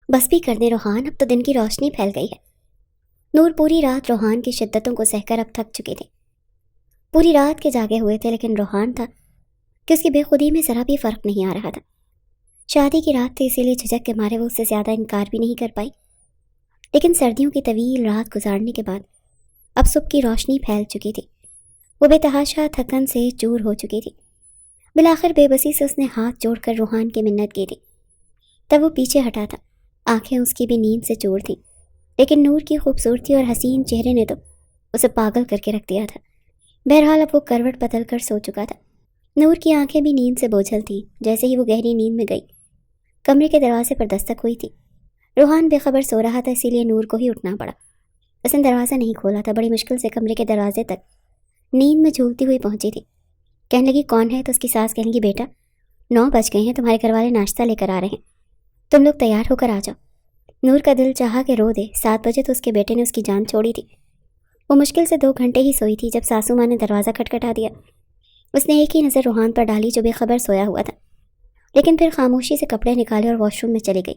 بس بھی کر دے روحان، اب تو دن کی روشنی پھیل گئی ہے۔ نور پوری رات روحان کی شدتوں کو سہ کر اب تھک چکے تھے۔ پوری رات کے جاگے ہوئے تھے، لیکن روحان تھا کہ اس کی بے خودی میں ذرا بھی فرق نہیں آ رہا تھا۔ شادی کی رات تھی، اسی لیے جھجک کے مارے وہ اس سے زیادہ انکار بھی نہیں کر پائی، لیکن سردیوں کی طویل رات گزارنے کے بعد اب صبح کی روشنی پھیل چکی تھی۔ وہ بے تحاشا تھکن سے چور ہو چکی تھی۔ بالآخر بے بسی سے اس نے ہاتھ جوڑ کر روحان کی منت کی تھی۔ تب وہ پیچھے ہٹا تھا، آنکھیں اس کی بھی نیند سے چور تھیں، لیکن نور کی خوبصورتی اور حسین چہرے نے تو اسے پاگل کر کے رکھ دیا تھا۔ بہرحال اب وہ کروٹ بدل کر سو چکا تھا۔ نور کی آنکھیں بھی نیند سے بوجھل تھیں۔ جیسے ہی وہ گہری نیند میں گئی، کمرے کے دروازے پر دستک ہوئی تھی۔ روحان بے خبر سو رہا تھا، اسی لیے نور کو ہی اٹھنا پڑا۔ اس نے دروازہ نہیں کھولا تھا، بڑی مشکل سے کمرے کے دروازے تک نیند میں جھولتی ہوئی پہنچی تھی۔ کہنے لگی کون ہے؟ تو اس کی ساس کہنے لگی بیٹا 9 بج گئے ہیں، تمہارے گھر والے ناشتہ لے کر آ رہے ہیں، تم لوگ تیار ہو کر آ جاؤ۔ نور کا دل چاہا کہ رو دے، 7 بجے تو اس کے بیٹے نے اس کی جان چھوڑی تھی۔ وہ مشکل سے 2 گھنٹے ہی سوئی تھی جب ساسو ماں نے دروازہ کھٹکھٹا دیا۔ اس نے ایک ہی نظر روحان پر ڈالی جو بے خبر سویا ہوا تھا، لیکن پھر خاموشی سے کپڑے نکالے اور واش روم میں چلی گئی۔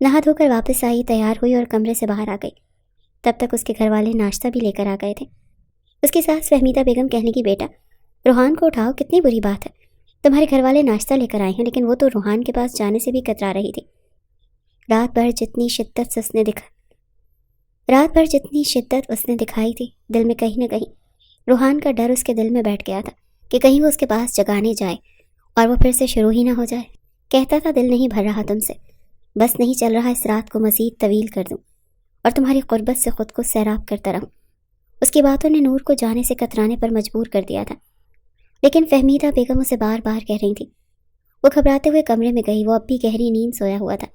نہا دھو کر واپس آئی، تیار ہوئی اور کمرے سے باہر آ گئی۔ تب تک اس کے گھر والے ناشتہ بھی لے کر آ گئے تھے۔ اس کی ساس فہمیدہ بیگم کہنے کی بیٹا روحان کو اٹھاؤ، کتنی بری بات ہے، تمہارے گھر والے ناشتہ لے کر آئے ہیں۔ لیکن وہ تو روحان کے پاس جانے سے بھی کترا رہی تھی۔ رات بھر جتنی شدت اس نے دکھائی تھی، دل میں کہیں نہ کہیں روحان کا ڈر اس کے دل میں بیٹھ گیا تھا کہ کہیں وہ اس کے پاس جگانے جائے اور وہ پھر سے شروع ہی نہ ہو جائے۔ کہتا تھا دل نہیں بھر رہا تم سے، بس نہیں چل رہا اس رات کو مزید طویل کر دوں اور تمہاری قربت سے خود کو سیراب کرتا رہوں۔ اس کی باتوں نے نور کو جانے سے کترانے پر مجبور کر دیا تھا، لیکن فہمیدہ بیگم اسے بار بار کہہ رہی تھی۔ وہ گھبراتے ہوئے کمرے میں گئی۔ وہ اب بھی گہری نیند سویا ہوا تھا۔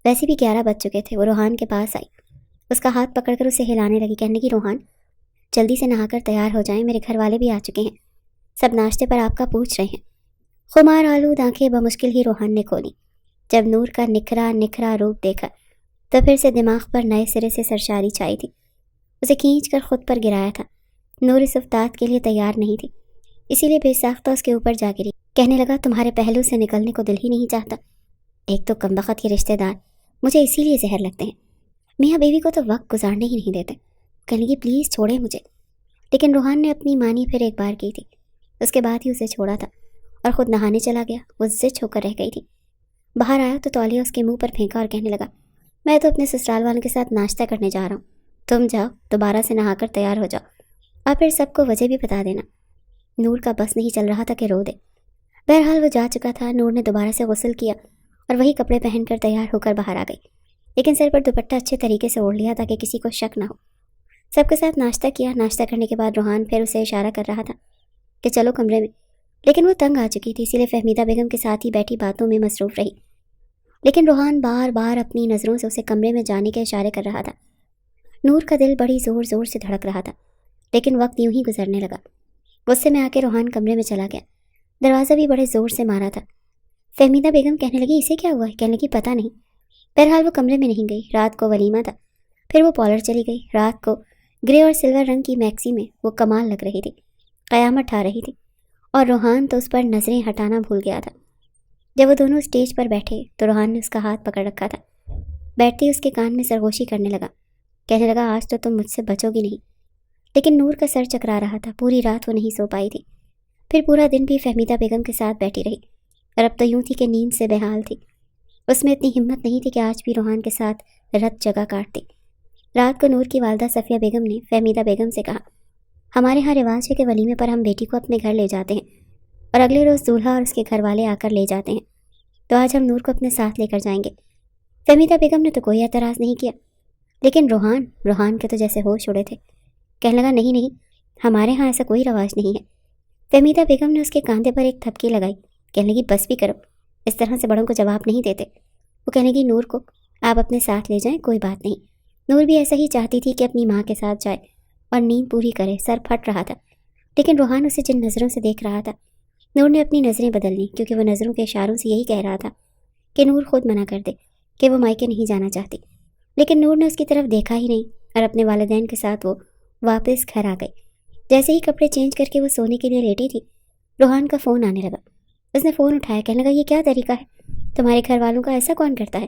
ویسے بھی 11 بج چکے تھے۔ وہ روحان کے پاس آئی، اس کا ہاتھ پکڑ کر اسے ہلانے لگی، کہنے لگی روحان جلدی سے نہا کر تیار ہو جائیں، میرے گھر والے بھی آ چکے ہیں، سب ناشتے پر آپ کا پوچھ رہے ہیں۔ خمار آلود آنکھیں بمشکل ہی روحان نے کھولی۔ جب نور کا نکھرا روپ دیکھا تو پھر سے دماغ پر نئے سرے سے سرشاری چھائی تھی۔ اسے کھینچ کر خود پر گرایا تھا۔ نور اس افتاد کے لیے تیار نہیں تھی، اسی لیے بے ساختہ اس کے اوپر جا گری۔ کہنے لگا تمہارے پہلو سے نکلنے کو دل ہی نہیں چاہتا، ایک تو کمبخت کے رشتہ دار مجھے اسی لیے زہر لگتے ہیں، میاں بیوی کو تو وقت گزارنے ہی نہیں دیتے، کہنے لگی پلیز چھوڑیں مجھے۔ لیکن روحان نے اپنی مانی پھر ایک بار کی تھی، اس کے بعد ہی اسے چھوڑا تھا اور خود نہانے چلا گیا۔ وہ زچ ہو کر رہ گئی تھی۔ باہر آیا تو تولیہ اس کے منہ پر پھینکا اور کہنے لگا میں تو اپنے سسرال والوں کے ساتھ ناشتہ کرنے جا رہا ہوں، تم جاؤ دوبارہ سے نہا کر تیار ہو جاؤ اور پھر سب کو وجہ بھی بتا دینا۔ نور کا بس نہیں چل رہا تھا کہ رو دے۔ بہرحال وہ جا چکا تھا۔ نور نے دوبارہ سے غسل کیا اور وہی کپڑے پہن کر تیار ہو کر باہر آ گئی، لیکن سر پر دوپٹہ اچھے طریقے سے اوڑھ لیا تاکہ کسی کو شک نہ ہو۔ سب کے ساتھ ناشتہ کیا۔ ناشتہ کرنے کے بعد روحان پھر اسے اشارہ کر رہا تھا کہ چلو کمرے میں، لیکن وہ تنگ آ چکی تھی، اسی لیے فہمیدہ بیگم کے ساتھ ہی بیٹھی باتوں میں مصروف رہی۔ لیکن روحان بار بار اپنی نظروں سے اسے کمرے میں جانے کے اشارے کر رہا تھا۔ نور کا دل بڑی زور زور سے دھڑک رہا تھا، لیکن وقت یوں ہی گزرنے لگا۔ غصے میں آ کے روحان کمرے میں چلا گیا۔ دروازہ بھی بڑے زور سے مارا تھا۔ فہمیدہ بیگم کہنے لگی اسے کیا ہوا ہے؟ کہنے لگی پتہ نہیں۔ بہرحال وہ کمرے میں نہیں گئی۔ رات کو ولیمہ تھا، پھر وہ پارلر چلی گئی۔ رات کو گرے اور سلور رنگ کی میکسی میں وہ کمال لگ رہی تھی، قیامت ٹھا رہی تھی، اور روحان تو اس پر نظریں ہٹانا بھول گیا تھا۔ جب وہ دونوں اسٹیج پر بیٹھے تو روحان نے اس کا ہاتھ پکڑ رکھا تھا۔ بیٹھتے ہی اس کے کان میں سرگوشی کرنے لگا، کہنے لگا آج تو تم مجھ سے بچو گی نہیں۔ لیکن نور کا سر چکرا رہا تھا، پوری رات وہ نہیں سو پائی تھی، پھر پورا دن بھی فہمیدہ بیگم کے ساتھ بیٹھی رہی، اور اب تو یوں تھی کہ نیند سے بحال تھی۔ اس میں اتنی ہمت نہیں تھی کہ آج بھی روحان کے ساتھ رت جگہ کاٹتی۔ رات کو نور کی والدہ صفیہ بیگم نے فہمیدہ بیگم سے کہا ہمارے ہاں رواج ہے کہ ولیمے پر ہم بیٹی کو اپنے گھر لے جاتے ہیں اور اگلے روز دولہا اور اس کے گھر والے آ کر لے جاتے ہیں، تو آج ہم نور کو اپنے ساتھ لے کر جائیں گے۔ فہمیدہ بیگم نے تو کوئی اعتراض نہیں کیا، لیکن روحان کے تو جیسے ہوش اڑے تھے، کہنے لگا نہیں، ہمارے ہاں ایسا کوئی رواج نہیں ہے۔ فہمیدہ بیگم نے اس کے کاندھے پر ایک تھپکی لگائی، کہنے لگی بس بھی کرو، اس طرح سے بڑوں کو جواب نہیں دیتے۔ وہ کہنے لگی نور کو آپ اپنے ساتھ لے جائیں، کوئی بات نہیں۔ نور بھی ایسا ہی چاہتی تھی کہ اپنی ماں کے ساتھ جائے اور نیند پوری کرے، سر پھٹ رہا تھا، لیکن روحان اسے جن نظروں سے دیکھ رہا تھا، نور نے اپنی نظریں بدل لیں، کیونکہ وہ نظروں کے اشاروں سے یہی کہہ رہا تھا کہ نور خود منع کر دے کہ وہ مائکے نہیں جانا چاہتی۔ لیکن نور نے اس کی طرف دیکھا ہی نہیں اور اپنے والدین کے ساتھ وہ واپس گھر آ گئی۔ جیسے ہی کپڑے چینج کر کے وہ سونے کے لیے لیٹی تھی، روحان کا فون آنے لگا۔ اس نے فون اٹھایا، کہنے لگا یہ کیا طریقہ ہے، تمہارے گھر والوں کا ایسا کون کرتا ہے؟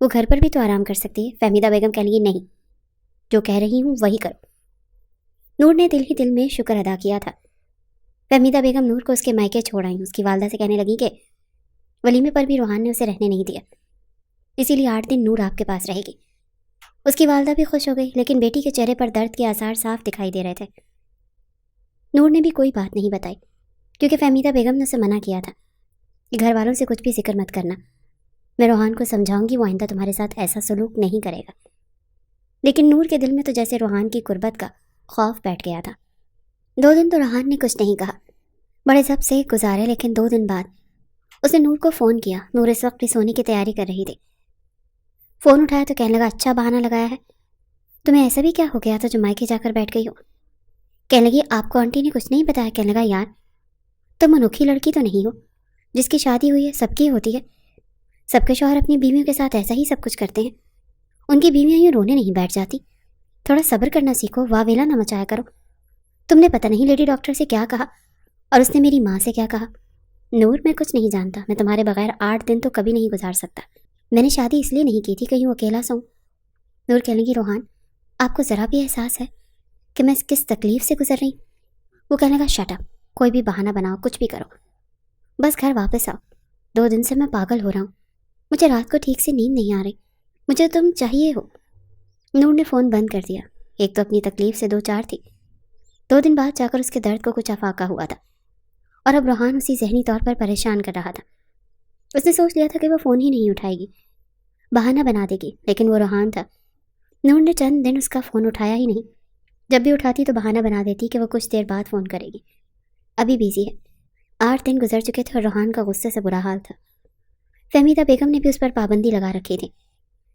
وہ گھر پر بھی تو آرام کر سکتی ہے۔ فہمیدہ بیگم کہنے لگی نہیں، جو کہہ رہی ہوں وہی کرو۔ نور نے دل ہی دل میں شکر ادا کیا تھا۔ فہمیدہ بیگم نور کو اس کے مائکے چھوڑ آئیں۔ اس کی والدہ سے کہنے لگی کہ ولیمے پر بھی روحان نے اسے رہنے نہیں دیا، اسی لیے 8 دن نور آپ کے پاس رہے گی۔ اس کی والدہ بھی خوش ہو گئی، لیکن بیٹی کے چہرے پر درد کے آثار صاف دکھائی دے رہے تھے۔ نور نے بھی کوئی بات نہیں بتائی، کیونکہ فہمیدہ بیگم نے اسے منع کیا تھا کہ گھر والوں سے کچھ بھی ذکر مت کرنا، میں روحان کو سمجھاؤں گی، وہ آئندہ تمہارے ساتھ ایسا سلوک نہیں کرے گا۔ لیکن نور کے دل میں تو جیسے روحان کی قربت کا خوف بیٹھ گیا تھا۔ 2 دن تو روحان نے کچھ نہیں کہا، بڑے ضبط سے گزارے، لیکن 2 دن بعد اس نے نور کو فون کیا۔ نور اس وقت بھی سونے کی تیاری کر رہی تھی۔ فون اٹھایا تو کہنے لگا اچھا بہانہ لگایا ہے، تمہیں ایسا بھی کیا ہو گیا تھا جو مائکے جا کر بیٹھ گئی ہو؟ کہنے لگی آپ کو آنٹی نے کچھ نہیں بتایا؟ کہنے لگا یار تم انوکھی لڑکی تو نہیں ہو، جس کی شادی ہوئی ہے سب کی ہوتی ہے، سب کے شوہر اپنی بیویوں کے ساتھ ایسا ہی سب کچھ کرتے ہیں، ان کی بیویاں یوں رونے نہیں بیٹھ جاتی، تھوڑا صبر کرنا سیکھو، واویلا نہ مچایا کرو۔ تم نے پتہ نہیں لیڈی ڈاکٹر سے کیا کہا اور اس نے میری ماں سے کیا کہا۔ نور میں کچھ نہیں جانتا، میں تمہارے بغیر 8 دن تو کبھی نہیں گزار سکتا، میں نے شادی اس لیے نہیں کی تھی کہ یوں اکیلا سوں۔ نور کہنے لگی روحان آپ کو ذرا بھی احساس ہے کہ میں کس تکلیف سے گزر رہی؟ وہ کہنے لگا شٹ اپ، کوئی بھی بہانہ بناؤ، کچھ بھی کرو، بس گھر واپس آؤ، 2 دن سے میں پاگل ہو رہا ہوں، مجھے رات کو ٹھیک سے نیند نہیں آ رہی، مجھے تم چاہیے ہو۔ نور نے فون بند کر دیا، ایک تو اپنی تکلیف سے 2 4 تھی، 2 دن بعد جا کر اس کے درد کو کچھ افاقہ ہوا تھا، اور اب روحان اسی ذہنی طور پر پریشان کر رہا تھا۔ اس نے سوچ لیا تھا کہ وہ فون ہی نہیں اٹھائے گی، بہانہ بنا دے گی، لیکن وہ روحان تھا۔ نور نے چند دن اس کا فون اٹھایا ہی نہیں، جب بھی اٹھاتی تو بہانہ بنا دیتی کہ وہ کچھ دیر بعد فون کرے گی، ابھی بیزی ہے۔ 8 دن گزر چکے تھے اور روحان کا غصے سے برا حال تھا۔ فہمیدہ بیگم نے بھی اس پر پابندی لگا رکھی تھی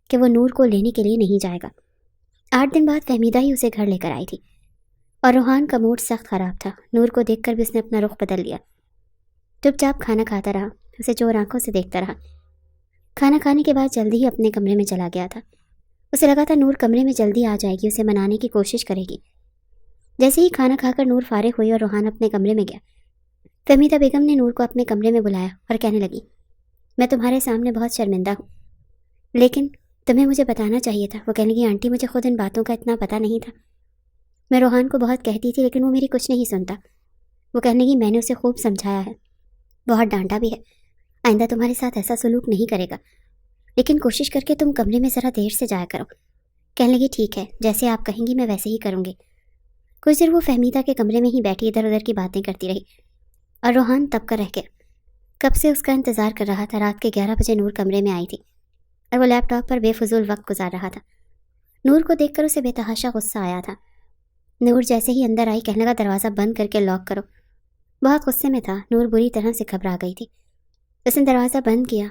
کہ وہ نور کو لینے کے لیے نہیں جائے گا۔ 8 دن بعد فہمیدہ ہی اسے گھر لے کر آئی تھی، اور روحان کا موڈ سخت خراب تھا۔ نور کو دیکھ کر بھی اس نے اپنا رخ بدل لیا، چپ چاپ کھانا کھاتا رہا، اسے چور آنکھوں سے دیکھتا رہا۔ کھانا کھانے کے بعد جلدی ہی اپنے کمرے میں چلا گیا تھا۔ اسے لگا تھا نور کمرے میں جلدی آ جائے گی، اسے منانے کی کوشش کرے گی۔ جیسے ہی کھانا کھا کر نور فارغ ہوئی اور روحان اپنے کمرے میں گیا، فہمیدہ بیگم نے نور کو اپنے کمرے میں بلایا اور کہنے لگی میں تمہارے سامنے بہت شرمندہ ہوں، لیکن تمہیں مجھے بتانا چاہیے تھا۔ وہ کہنے لگی آنٹی مجھے خود ان باتوں کا اتنا پتہ نہیں تھا، میں روحان کو بہت کہتی تھی لیکن وہ میری کچھ نہیں سنتا۔ وہ کہنے لگی میں نے اسے خوب سمجھایا ہے، بہت ڈانٹا بھی ہے، آئندہ تمہارے ساتھ ایسا سلوک نہیں کرے گا، لیکن کوشش کر کے تم کمرے میں ذرا دیر سے جایا کرو۔ کہنے لگی ٹھیک ہے، جیسے آپ کہیں گی میں ویسے ہی کروں گی۔ کچھ دیر وہ فہمیدہ کے کمرے میں ہی بیٹھی ادھر ادھر کی باتیں کرتی رہی، اور روحان تب کا رہ گیا۔ کب سے اس کا انتظار کر رہا تھا۔ رات کے 11 بجے نور کمرے میں آئی تھی اور وہ لیپ ٹاپ پر بے فضول وقت گزار رہا تھا۔ نور کو دیکھ کر اسے بے تحاشا غصہ آیا تھا۔ نور جیسے ہی اندر آئی کہنے لگا دروازہ بند کر کے لاک کرو۔ بہت غصے میں تھا، نور بری طرح سے گھبرا گئی تھی۔ اس نے دروازہ بند کیا،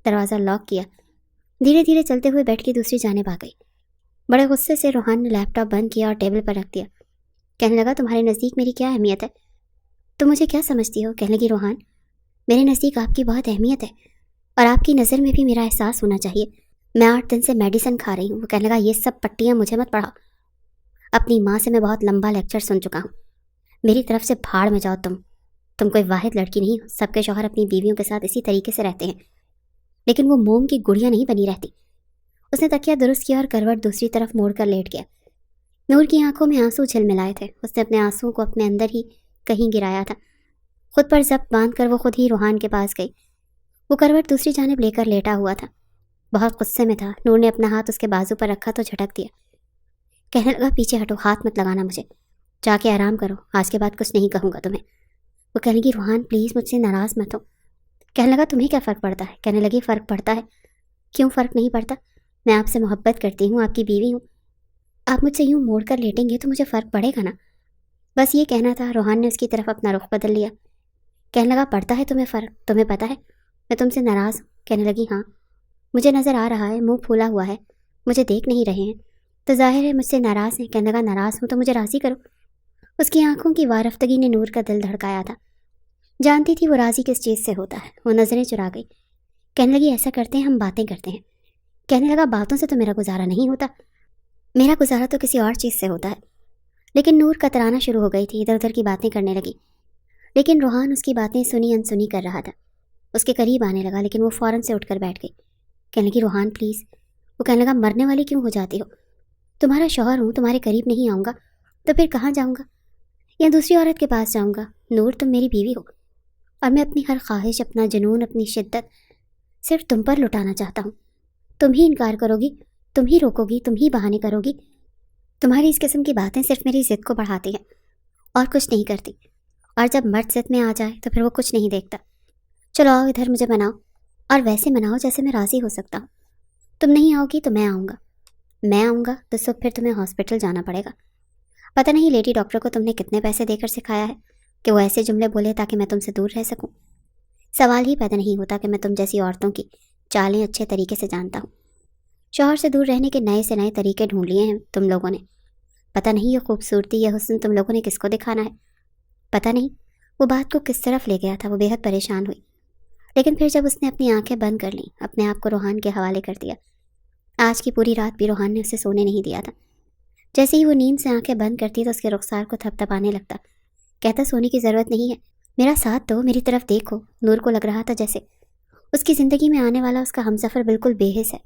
دروازہ لاک کیا، دھیرے دھیرے چلتے ہوئے بیڈ کی دوسری جانب آ گئی۔ بڑے غصے سے روحان نے لیپ ٹاپ بند کیا اور ٹیبل پر رکھ دیا۔ کہنے لگا تمہارے نزدیک میری کیا اہمیت ہے؟ تم مجھے کیا سمجھتی ہو؟ کہنے لگی روحان میرے نزدیک آپ کی بہت اہمیت ہے، اور آپ کی نظر میں بھی میرا احساس ہونا چاہیے۔ میں 8 دن سے میڈیسن کھا رہی ہوں۔ وہ کہنے لگا یہ سب پٹیاں مجھے مت پڑھاؤ، اپنی ماں سے میں بہت لمبا لیکچر سن چکا ہوں، میری طرف سے بھاڑ میں جاؤ۔ تم کوئی واحد لڑکی نہیں ہو، سب کے شوہر اپنی بیویوں کے ساتھ اسی طریقے سے رہتے ہیں، لیکن وہ موم کی گڑیاں نہیں بنی رہتی۔ اس نے تکیہ درست کیا اور کروٹ دوسری طرف موڑ کر لیٹ گیا۔ نور کی آنکھوں میں آنسو جھلملائے تھے، اس نے اپنے آنسوؤں کو اپنے اندر ہی کہیں گرایا تھا۔ خود پر ضبط باندھ کر وہ خود ہی روحان کے پاس گئی۔ وہ کروٹ دوسری جانب لے کر لیٹا ہوا تھا، بہت غصے میں تھا۔ نور نے اپنا ہاتھ اس کے بازو پر رکھا تو جھٹک دیا۔ کہنے لگا پیچھے ہٹو، ہاتھ مت لگانا مجھے، جا کے آرام کرو، آج کے بعد کچھ نہیں کہوں گا تمہیں۔ وہ کہنے لگی روحان پلیز مجھ سے ناراض مت ہو۔ کہنے لگا تمہیں کیا فرق پڑتا ہے؟ کہنے لگی فرق پڑتا ہے، کیوں فرق نہیں پڑتا؟ میں آپ سے محبت کرتی ہوں، آپ کی بیوی ہوں، آپ مجھ سے یوں موڑ کر لیٹیں گے تو مجھے فرق پڑے گا نا؟ بس یہ کہنا تھا۔ روحان نے اس کی طرف اپنا رخ بدل لیا۔ کہنے لگا پڑتا ہے تمہیں فرق؟ تمہیں پتہ ہے میں تم سے ناراض ہوں؟ کہنے لگی ہاں مجھے نظر آ رہا ہے، منہ پھولا ہوا ہے، مجھے دیکھ نہیں رہے ہیں تو ظاہر ہے مجھ سے ناراض ہیں۔ کہنے لگا ناراض ہوں تو مجھے راضی کرو۔ اس کی آنکھوں کی وارفتگی نے نور کا دل دھڑکایا تھا، جانتی تھی وہ راضی کس چیز سے ہوتا ہے۔ وہ نظریں چرا گئی۔ کہنے لگی ایسا کرتے ہیں ہم باتیں کرتے ہیں۔ کہنے لگا باتوں سے تو میرا گزارا نہیں ہوتا، میرا گزارا تو کسی اور چیز سے ہوتا ہے۔ لیکن نور کترانا شروع ہو گئی تھی، ادھر ادھر کی باتیں کرنے لگی، لیکن روحان اس کی باتیں سنی انسنی کر رہا تھا۔ اس کے قریب آنے لگا لیکن وہ فوراً سے اٹھ کر بیٹھ گئی۔ کہنے لگی روحان پلیز وہ کہنے لگا مرنے والی کیوں ہو جاتی ہو؟ تمہارا شوہر ہوں، تمہارے قریب نہیں آؤں گا تو پھر کہاں جاؤں گا؟ یا دوسری عورت کے پاس جاؤں گا؟ نور تم میری بیوی ہو اور میں اپنی ہر خواہش، اپنا جنون، اپنی شدت صرف تم پر لٹانا چاہتا ہوں۔ تم ہی انکار کرو گی، تم ہی روکو گی، تم ہی بہانے کرو گی۔ تمہاری اس قسم کی باتیں صرف میری ضد کو بڑھاتی ہیں اور کچھ نہیں کرتی، اور جب مرد ضد میں آ جائے تو پھر وہ کچھ نہیں دیکھتا۔ چلو آؤ ادھر، مجھے مناؤ، اور ویسے مناؤ جیسے میں راضی ہو سکتا ہوں۔ تم نہیں آؤ گی تو میں آؤں گا، میں آؤں گا تو صبح پھر تمہیں ہاسپٹل جانا پڑے گا۔ پتہ نہیں لیڈی ڈاکٹر کو تم نے کتنے پیسے دے کر سکھایا ہے کہ وہ ایسے جملے بولے تاکہ میں تم سے دور رہ سکوں۔ سوال ہی پیدا نہیں ہوتا کہ میں تم جیسی عورتوں کی چالیں اچھے طریقے سے جانتا ہوں۔ شوہر سے دور رہنے کے نئے سے نئے طریقے ڈھونڈ لیے ہیں تم لوگوں نے۔ پتہ نہیں یہ خوبصورتی، یہ حسن تم لوگوں نے کس کو دکھانا ہے۔ پتہ نہیں وہ بات کو کس طرف لے گیا تھا۔ وہ بے حد پریشان ہوئی، لیکن پھر جب اس نے اپنی آنکھیں بند کر لیں، اپنے آپ کو روحان کے حوالے کر دیا۔ آج کی پوری رات بھی روحان نے اسے سونے نہیں دیا تھا۔ جیسے ہی وہ نیند سے آنکھیں بند کرتی تو اس کے رخسار کو تھپ تھپانے لگتا، کہتا سونے کی ضرورت نہیں ہے، میرا ساتھ دو، میری طرف دیکھو۔ نور کو لگ رہا تھا جیسے اس کی زندگی میں آنے والا اس کا ہمسفر بالکل بے حس ہے،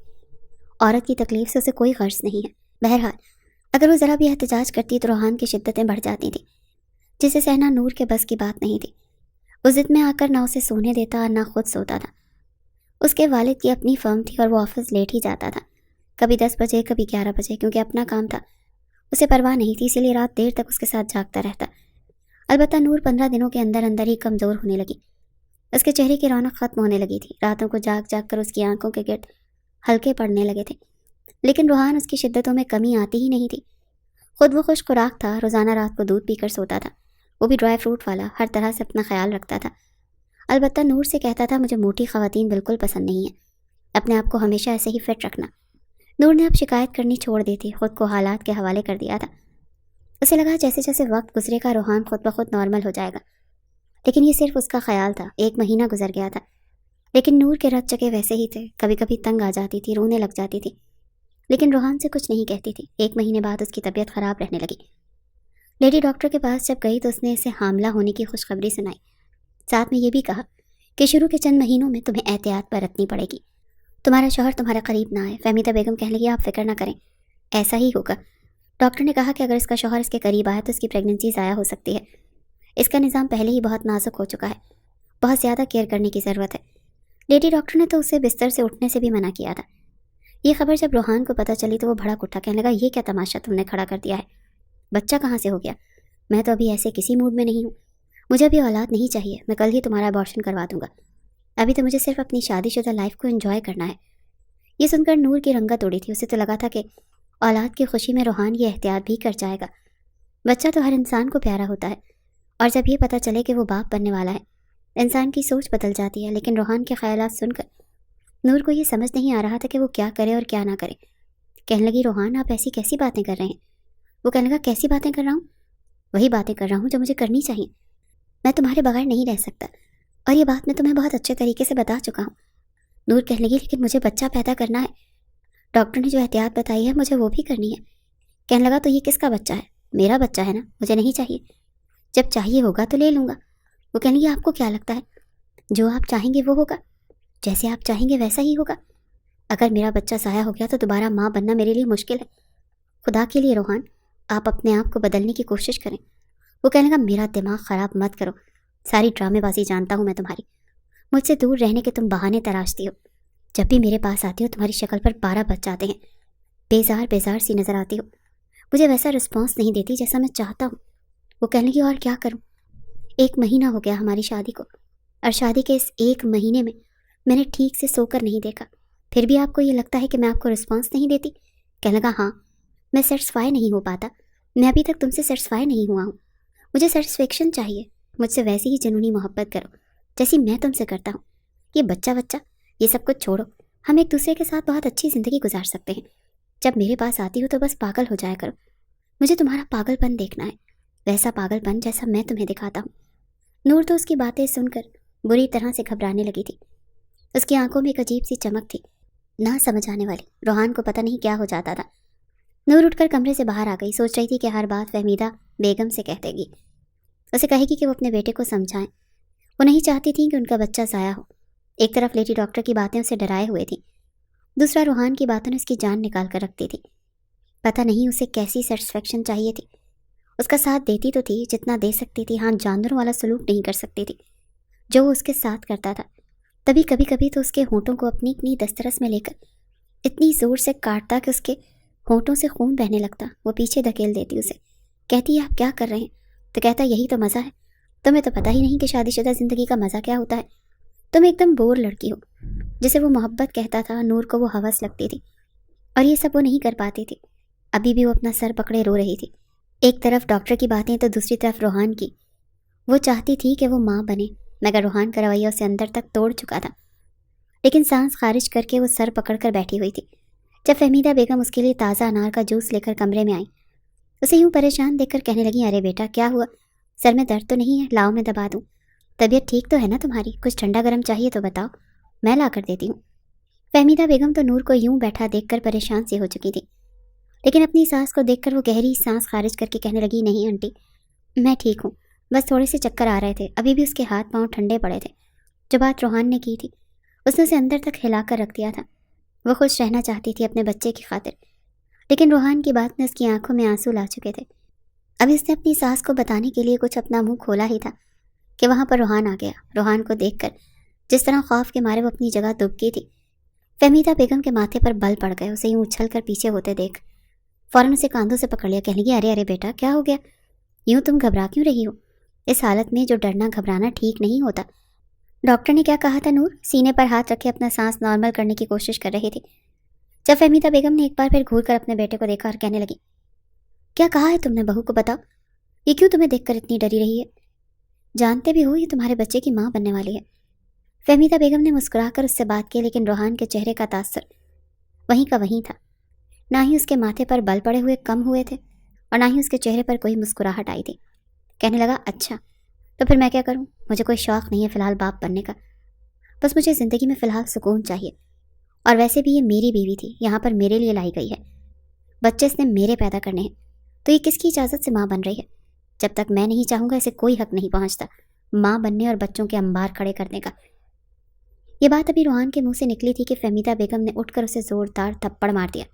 عورت کی تکلیف سے اسے کوئی غرض نہیں ہے۔ بہرحال اگر وہ ذرا بھی احتجاج کرتی تو روحان کی شدتیں بڑھ جاتی تھیں، جسے سہنا نور کے بس کی بات نہیں تھی۔ وہ ضد میں آ کر نہ اسے سونے دیتا اور نہ خود سوتا تھا۔ اس کے والد کی اپنی فرم تھی اور وہ آفس لیٹ ہی جاتا تھا، کبھی 10 بجے کبھی 11 بجے، کیونکہ اپنا کام تھا، اسے پرواہ نہیں تھی، اسی لیے رات دیر تک اس کے ساتھ جاگتا رہتا۔ البتہ نور 15 دنوں کے اندر اندر ہی کمزور ہونے لگی، اس کے چہرے کی رونق ختم ہونے لگی تھی، راتوں کو جاگ جاگ کر اس کی آنکھوں کے گرد ہلکے پڑنے لگے تھے۔ لیکن روحان اس کی شدتوں میں کمی آتی ہی نہیں تھی۔ خود وہ خوش خوراک تھا، روزانہ رات کو دودھ پی کر سوتا تھا، وہ بھی ڈرائی فروٹ والا، ہر طرح سے اپنا خیال رکھتا تھا۔ البتہ نور سے کہتا تھا مجھے موٹی خواتین بالکل پسند نہیں ہیں، اپنے آپ کو ہمیشہ ایسے ہی فٹ رکھنا۔ نور نے اب شکایت کرنی چھوڑ دی تھی، خود کو حالات کے حوالے کر دیا تھا۔ اسے لگا جیسے جیسے وقت گزرے گا روحان خود بخود نارمل ہو جائے گا، لیکن یہ صرف اس کا خیال تھا۔ 1 مہینہ گزر گیا تھا، لیکن نور کے رت چکے ویسے ہی تھے، کبھی کبھی تنگ آ جاتی تھی، رونے لگ جاتی تھی، لیکن روحان سے کچھ نہیں کہتی تھی۔ 1 مہینے بعد اس کی طبیعت خراب رہنے لگی۔ لیڈی ڈاکٹر کے پاس جب گئی تو اس نے اسے حاملہ ہونے کی خوشخبری سنائی، ساتھ میں یہ بھی کہا کہ شروع کے چند مہینوں میں تمہیں احتیاط برتنی پڑے گی، تمہارا شوہر تمہارے قریب نہ آئے۔ فہمیدہ بیگم کہنے لگی آپ فکر نہ کریں، ایسا ہی ہوگا۔ ڈاکٹر نے کہا کہ اگر اس کا شوہر اس کے قریب آیا تو اس کی پریگننسی ضائع ہو سکتی ہے، اس کا نظام پہلے ہی بہت نازک ہو چکا ہے، بہت زیادہ کیئر کرنے کی ضرورت ہے۔ لیڈی ڈاکٹر نے تو اسے بستر سے اٹھنے سے بھی منع کیا تھا۔ یہ خبر جب روحان کو پتہ چلی تو وہ بھڑک اٹھا، کہنے لگا یہ کیا تماشا تم نے کھڑا کر دیا ہے؟ بچہ کہاں سے ہو گیا؟ میں تو ابھی ایسے کسی موڈ میں نہیں ہوں، مجھے ابھی اولاد نہیں چاہیے، میں کل ہی تمہارا ابارشن کروا دوں گا، ابھی تو مجھے صرف اپنی شادی شدہ لائف کو انجوائے کرنا ہے۔ یہ سن کر نور کی رنگت اڑی تھی، اسے تو لگا تھا کہ اولاد کی خوشی میں روحان یہ احتیاط بھی کر جائے گا۔ بچہ تو ہر انسان کو پیارا ہوتا ہے، اور جب یہ پتہ چلے کہ وہ باپ بننے والا ہے انسان کی سوچ بدل جاتی ہے۔ لیکن روحان کے خیالات سن کر نور کو یہ سمجھ نہیں آ رہا تھا کہ وہ کیا کرے اور کیا نہ کرے۔ کہنے لگی روحان آپ ایسی کیسی باتیں کر رہے ہیں؟ وہ کہنے لگا کیسی باتیں کر رہا ہوں؟ وہی باتیں کر رہا ہوں جو مجھے کرنی چاہیے، میں تمہارے بغیر نہیں رہ سکتا، اور یہ بات میں تمہیں بہت اچھے طریقے سے بتا چکا ہوں۔ نور کہنے لگی لیکن مجھے بچہ پیدا کرنا ہے، ڈاکٹر نے جو احتیاط بتائی ہے مجھے وہ بھی کرنی ہے۔ کہنے لگا تو یہ کس کا بچہ ہے؟ میرا بچہ ہے نا، مجھے نہیں چاہیے، جب چاہیے ہوگا تو لے لوں گا۔ وہ کہنے لگی آپ کو کیا لگتا ہے جو آپ چاہیں گے وہ ہوگا، جیسے آپ چاہیں گے ویسا ہی ہوگا۔ اگر میرا بچہ ضائع ہو گیا تو دوبارہ ماں بننا میرے لیے مشکل ہے۔ خدا کے لیے روحان آپ اپنے آپ کو بدلنے کی کوشش کریں۔ وہ کہنے لگا میرا دماغ خراب مت کرو، ساری ڈرامے بازی جانتا ہوں میں تمہاری، مجھ سے دور رہنے کے تم بہانے تراشتی ہو، جب بھی میرے پاس آتی ہو تمہاری شکل پر 12 بچ جاتے ہیں، بیزار بیزار سی نظر آتی ہو، مجھے ویسا رسپانس نہیں دیتی جیسا میں چاہتا ہوں۔ وہ کہنے لگی اور کیا کروں؟ 1 مہینہ ہو گیا ہماری شادی کو، اور شادی کے اس 1 مہینے میں میں نے ٹھیک سے سو کر نہیں دیکھا، پھر بھی آپ کو یہ لگتا ہے کہ میں آپ کو رسپانس نہیں دیتی؟ کہنے لگا ہاں میں سیٹسفائی نہیں ہو پاتا، میں ابھی تک تم سے سیٹسفائی نہیں ہوا ہوں، مجھے سیٹسفیکشن چاہیے، مجھ سے ویسی ہی جنونی محبت کرو جیسی میں تم سے کرتا ہوں۔ یہ بچہ یہ سب کچھ چھوڑو، ہم ایک دوسرے کے ساتھ بہت اچھی زندگی گزار سکتے ہیں، جب میرے پاس آتی ہو تو بس پاگل ہو جایا کرو، مجھے تمہارا پاگل پن دیکھنا ہے، ویسا پاگل پن جیسا میں تمہیں دکھاتا ہوں۔ نور تو اس کی باتیں سن کر بری طرح سے گھبرانے لگی تھی، اس کی آنکھوں میں ایک عجیب سی چمک تھی، نہ سمجھ آنے والی۔ روحان کو پتہ نہیں کیا ہو جاتا تھا۔ نور اٹھ کر کمرے سے باہر آ گئی، سوچ رہی تھی کہ ہر بات فہمیدہ بیگم سے کہہ دے گی، اسے کہے گی کہ وہ اپنے بیٹے کو سمجھائیں، وہ نہیں چاہتی تھیں کہ ان کا بچہ ضائع ہو۔ ایک طرف لیڈی ڈاکٹر کی باتیں اسے ڈرائے ہوئے تھیں، دوسرا روحان کی باتوں نے اس کی جان نکال کر رکھتی تھی۔ پتہ نہیں اسے کیسی سیٹسفیکشن چاہیے تھی۔ اس کا ساتھ دیتی تو تھی جتنا دے سکتی تھی، ہاں جانوروں والا سلوک نہیں کر سکتی تھی جو وہ اس کے ساتھ کرتا تھا۔ تبھی کبھی کبھی تو اس کے ہونٹوں کو اپنی دسترس میں لے کر اتنی زور سے کاٹتا کہ اس کے ہونٹوں سے خون بہنے لگتا۔ وہ پیچھے دھکیل دیتی اسے، کہتی آپ کیا کر رہے ہیں؟ تو کہتا یہی تو مزہ ہے، تمہیں تو پتہ ہی نہیں کہ شادی شدہ زندگی کا مزہ کیا ہوتا ہے۔ تم ایک دم بور لڑکی ہو۔ جسے وہ محبت کہتا تھا، نور کو وہ ہوس لگتی تھی، اور یہ سب وہ نہیں کر پاتی تھی۔ ابھی بھی وہ اپنا سر پکڑے رو رہی تھی، ایک طرف ڈاکٹر کی باتیں تو دوسری طرف روحان کی۔ وہ چاہتی تھی کہ وہ ماں بنے، مگر روحان کا رویہ اسے اندر تک توڑ چکا تھا۔ لیکن سانس خارج کر کے وہ سر پکڑ کر بیٹھی ہوئی تھی۔ جب فہمیدہ بیگم اس کے لیے تازہ انار کا جوس لے کر کمرے میں آئی، اسے یوں پریشان دیکھ کر کہنے لگی، ارے بیٹا کیا ہوا؟ سر میں درد تو نہیں ہے؟ لاؤ میں دبا دوں۔ طبیعت ٹھیک تو ہے نا تمہاری؟ کچھ ٹھنڈا گرم چاہیے تو بتاؤ، میں لا کر دیتی ہوں۔ فہمیدہ بیگم تو نور کو یوں بیٹھا دیکھ کر پریشان سی ہو چکی تھی، لیکن اپنی ساس کو دیکھ کر وہ گہری سانس خارج کر کے کہنے لگی، نہیں آنٹی میں ٹھیک ہوں، بس تھوڑے سے چکر آ رہے تھے۔ ابھی بھی اس کے ہاتھ پاؤں ٹھنڈے پڑے تھے۔ جو بات روحان نے کی تھی اس نے اسے اندر تک ہلا کر رکھ دیا تھا۔ وہ خوش رہنا چاہتی تھی اپنے بچے کی خاطر، لیکن روحان کی بات میں اس کی آنکھوں میں آنسو لا چکے تھے۔ ابھی اس نے اپنی ساس کو بتانے کے لیے کچھ اپنا منہ کھولا ہی تھا کہ وہاں پر روحان آ گیا۔ روحان کو دیکھ کر جس طرح خوف کے مارے وہ اپنی جگہ دب گئی تھی، فہمیدہ بیگم کے ماتھے پر بل پڑ گئے۔ اسے یوں اچھل کر پیچھے ہوتے دیکھ فوراً اسے کاندھوں سے پکڑ لیا، کہنے لگی، ارے ارے بیٹا کیا ہو گیا؟ یوں تم گھبرا کیوں رہی ہو؟ اس حالت میں جو ڈرنا گھبرانا ٹھیک نہیں ہوتا۔ ڈاکٹر نے کیا کہا تھا؟ نور سینے پر ہاتھ رکھے اپنا سانس نارمل کرنے کی کوشش کر رہی تھی، جب فہمیدہ بیگم نے ایک بار پھر گھور کر اپنے بیٹے کو دیکھا اور کہنے لگی، کیا کہا ہے تم نے؟ بہو کو بتاؤ، یہ کیوں تمہیں دیکھ کر اتنی ڈری رہی ہے؟ جانتے بھی ہو یہ تمہارے بچے کی ماں بننے والی ہے۔ فہمیدہ بیگم نے مسکرا کر اس سے بات کی، لیکن روحان کے چہرے کا تاثر وہیں کا وہیں تھا۔ نہ ہی اس کے ماتھے پر بل پڑے ہوئے کم ہوئے تھے، اور نہ ہی اس کے چہرے پر کوئی مسکراہٹ آئی تھی۔ کہنے لگا، اچھا تو پھر میں کیا کروں؟ مجھے کوئی شوق نہیں ہے فی الحال باپ بننے کا، بس مجھے زندگی میں فی الحال سکون چاہیے۔ اور ویسے بھی یہ میری بیوی تھی، یہاں پر میرے لیے لائی گئی ہے، بچے اس نے میرے پیدا کرنے ہیں، تو یہ کس کی اجازت سے ماں بن رہی ہے؟ جب تک میں نہیں چاہوں گا اسے کوئی حق نہیں پہنچتا ماں بننے اور بچوں کے انبار کھڑے کرنے کا۔ یہ بات ابھی روحان کے منہ سے نکلی تھی کہ فہمیدہ بیگم نے اٹھ کر اسے زوردار تھپڑ مار دیا۔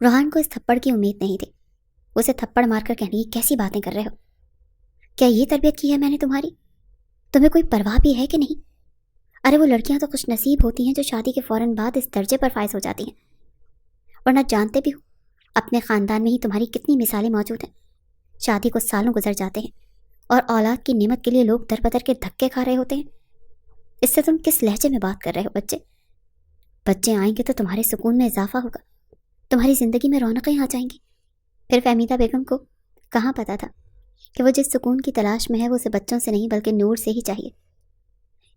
روحان کو اس تھپڑ کی امید نہیں تھی۔ اسے تھپڑ مار کر کہنے لگی، کیسی باتیں کر رہے ہو؟ کیا یہ تربیت کی ہے میں نے تمہاری؟ تمہیں کوئی پرواہ بھی ہے کہ نہیں؟ ارے وہ لڑکیاں تو خوش نصیب ہوتی ہیں جو شادی کے فوراً بعد اس درجے پر فائز ہو جاتی ہیں، ورنہ جانتے بھی ہو اپنے خاندان میں ہی تمہاری کتنی مثالیں موجود ہیں۔ شادی کو سالوں گزر جاتے ہیں اور اولاد کی نعمت کے لیے لوگ در بدر کے دھکے کھا رہے ہوتے ہیں۔ اس سے تم کس لہجے میں بات کر رہے ہو؟ بچے آئیں گے تو تمہارے سکون میں اضافہ ہوگا، تمہاری زندگی میں رونقیں آ جائیں گی۔ پھر فہمیدہ بیگم کو کہاں پتہ تھا کہ وہ جس سکون کی تلاش میں ہے وہ اسے بچوں سے نہیں بلکہ نور سے ہی چاہیے۔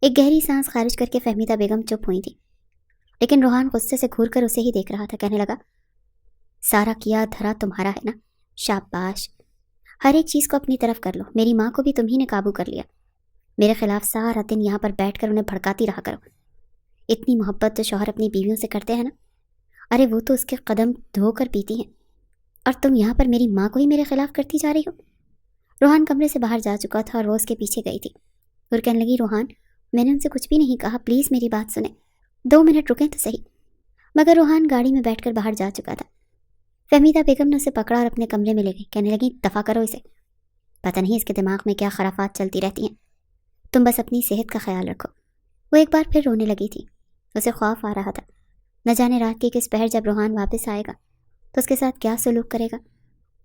ایک گہری سانس خارج کر کے فہمیدہ بیگم چپ ہوئی تھی، لیکن روحان غصے سے گھور کر اسے ہی دیکھ رہا تھا۔ کہنے لگا، سارا کیا دھرا تمہارا ہے نا؟ شاباش، ہر ایک چیز کو اپنی طرف کر لو۔ میری ماں کو بھی تم ہی نے قابو کر لیا۔ میرے خلاف سارا دن یہاں پر بیٹھ کر انہیں بھڑکاتی رہا کرو۔ اتنی محبت تو شوہر اپنی بیویوں سے کرتے ہیں نا؟ ارے وہ تو اس کے قدم دھو کر پیتی ہیں، اور تم یہاں پر میری ماں کو ہی میرے خلاف کرتی جا رہی ہو۔ روحان کمرے سے باہر جا چکا تھا اور وہ اس کے پیچھے گئی تھی اور کہنے لگی، روحان میں نے ان سے کچھ بھی نہیں کہا، پلیز میری بات سنیں، 2 منٹ رکیں تو صحیح۔ مگر روحان گاڑی میں بیٹھ کر باہر جا چکا تھا۔ فہمیدہ بیگم نے اسے پکڑا اور اپنے کمرے میں لے گئی۔ کہنے لگی، دفع کرو اسے، پتہ نہیں اس کے دماغ میں کیا خرافات چلتی رہتی ہیں، تم بس اپنی صحت کا خیال رکھو۔ وہ ایک بار پھر رونے لگی تھی۔ اسے خوف آ رہا تھا، نہ جانے رات کی کس پہر جب روحان واپس آئے گا تو اس کے ساتھ کیا سلوک کرے گا۔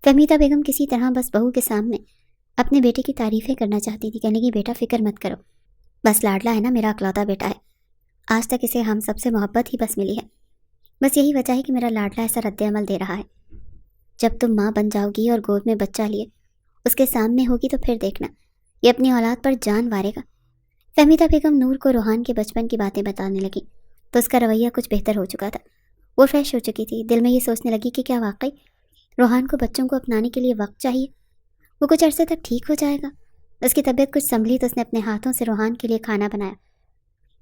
فہمیدہ بیگم کسی طرح بس بہو کے سامنے اپنے بیٹے کی تعریفیں کرنا چاہتی تھی۔ کہنے کی، بیٹا فکر مت کرو، بس لاڈلا ہے نا، میرا اکلوتا بیٹا ہے، آج تک اسے ہم سب سے محبت ہی بس ملی ہے، بس یہی وجہ ہے کہ میرا لاڈلا ایسا رد عمل دے رہا ہے۔ جب تم ماں بن جاؤ گی اور گود میں بچہ لیے اس کے سامنے ہوگی تو پھر دیکھنا یہ اپنی اولاد پر جان وارے گا۔ فہمیدہ بیگم نور کو روحان کے بچپن کی باتیں بتانے لگی تو اس کا رویہ کچھ بہتر ہو چکا تھا۔ وہ فریش ہو چکی تھی، دل میں یہ سوچنے لگی کہ کیا واقعی روحان کو بچوں کو اپنانے کے لیے وقت چاہیے؟ وہ کچھ عرصے تک ٹھیک ہو جائے گا۔ اس کی طبیعت کچھ سنبھلی تو اس نے اپنے ہاتھوں سے روحان کے لیے کھانا بنایا۔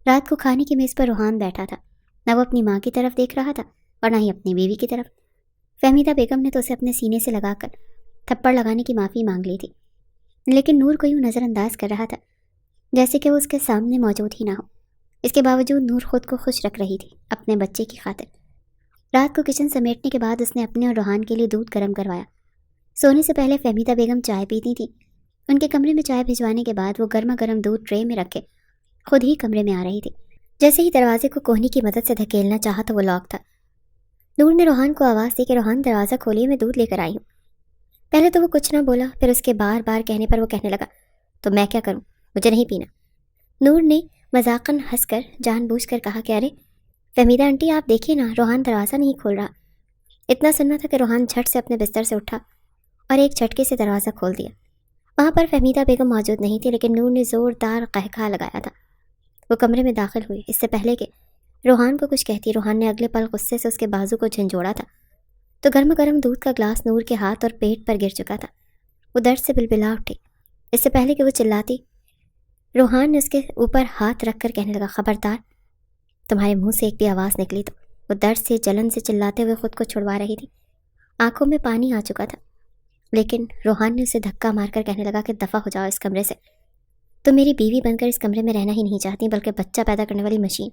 رات کو کھانے کی میز پر روحان بیٹھا تھا، نہ وہ اپنی ماں کی طرف دیکھ رہا تھا اور نہ ہی اپنی بیوی کی طرف۔ فہمیدہ بیگم نے تو اسے اپنے سینے سے لگا کر تھپڑ لگانے کی معافی مانگ لی تھی، لیکن نور کو یوں نظر انداز کر رہا تھا جیسے کہ وہ اس کے سامنے موجود ہی نہ ہو۔ اس کے باوجود نور خود کو خوش رکھ رہی تھی اپنے بچے کی خاطر۔ رات کو کچن سمیٹنے کے بعد اس نے اپنے اور روحان کے لیے دودھ گرم کروایا۔ سونے سے پہلے فہمیدہ بیگم چائے پیتی تھی۔ ان کے کمرے میں چائے بھجوانے کے بعد وہ گرما گرم دودھ ٹرے میں رکھے خود ہی کمرے میں آ رہی تھی۔ جیسے ہی دروازے کو کوہنی کی مدد سے دھکیلنا چاہا تو وہ لاک تھا۔ نور نے روحان کو آواز دی کہ روحان دروازہ کھولیے، میں دودھ لے کر آئی ہوں۔ پہلے تو وہ کچھ نہ بولا، پھر اس کے بار بار کہنے پر وہ کہنے لگا، تو میں کیا کروں، مجھے نہیں پینا۔ نور نے مذاقاً ہنس کر جان بوجھ کر کہا کہ ارے فہمیدہ آنٹی آپ دیکھیے نا، روحان دروازہ نہیں کھول رہا۔ اتنا سننا تھا کہ روحان جھٹ سے اپنے بستر سے اٹھا اور ایک جھٹکے سے دروازہ کھول دیا۔ وہاں پر فہمیدہ بیگم موجود نہیں تھی، لیکن نور نے زوردار قہقہا لگایا تھا۔ وہ کمرے میں داخل ہوئی۔ اس سے پہلے کہ روحان کو کچھ کہتی، روحان نے اگلے پل غصے سے اس کے بازو کو جھنجھوڑا تھا تو گرما گرم دودھ کا گلاس نور کے ہاتھ اور پیٹ پر گر چکا تھا۔ وہ درد سے بلبلا اٹھی۔ اس سے پہلے کہ وہ چلاتی، روحان نے اس کے اوپر ہاتھ رکھ کر کہنے لگا، خبردار تمہارے منہ سے ایک بھی آواز نکلی تو۔ وہ درد سے جلن سے چلاتے ہوئے خود کو چھڑوا رہی تھی، آنکھوں میں پانی آ چکا تھا، لیکن روحان نے اسے دھکا مار کر کہنے لگا کہ دفع ہو جاؤ اس کمرے سے، تم میری بیوی بن کر اس کمرے میں رہنا ہی نہیں چاہتی بلکہ بچہ پیدا کرنے والی مشین،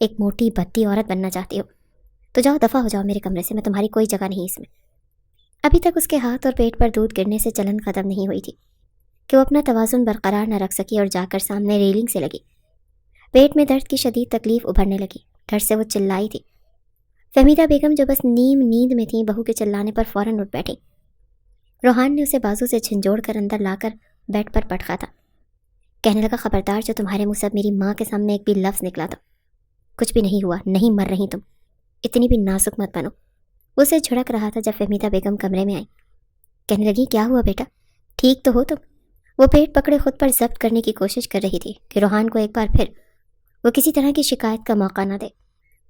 ایک موٹی بھدی عورت بننا چاہتی ہو، تو جاؤ دفع ہو جاؤ میرے کمرے سے، میں تمہاری کوئی جگہ نہیں اس میں۔ ابھی تک اس کے ہاتھ اور پیٹ پر دودھ گرنے سے جلن ختم نہیں ہوئی تھی کہ وہ اپنا توازن برقرار نہ رکھ سکی اور جا کر سامنے ریلنگ سے لگی۔ پیٹ میں درد کی شدید تکلیف ابھرنے لگی، ڈر سے وہ چلائی تھی۔ فہمیدہ بیگم جو بس نیند میں تھیں، بہو کے چلانے پر فوراً اٹھ بیٹھی۔ روحان نے اسے بازو سے جھنجھوڑ کر اندر لا کر بیڈ پر پٹکا تھا، کہنے لگا، خبردار جو تمہارے منہ سے میری ماں کے سامنے ایک بھی لفظ نکلا تو کچھ بھی نہیں ہوا، نہیں مر رہی تم، اتنی بھی نازک مت بنو۔ وہ اسے جھڑک رہا تھا جب فہمیدہ بیگم کمرے میں آئی۔ کہنے لگی، کیا ہوا بیٹا، ٹھیک تو ہو تم؟ وہ پیٹ پکڑے خود پر ضبط کرنے کی کوشش کر رہی تھی کہ روحان کو ایک بار پھر وہ کسی طرح کی شکایت کا موقع نہ دے۔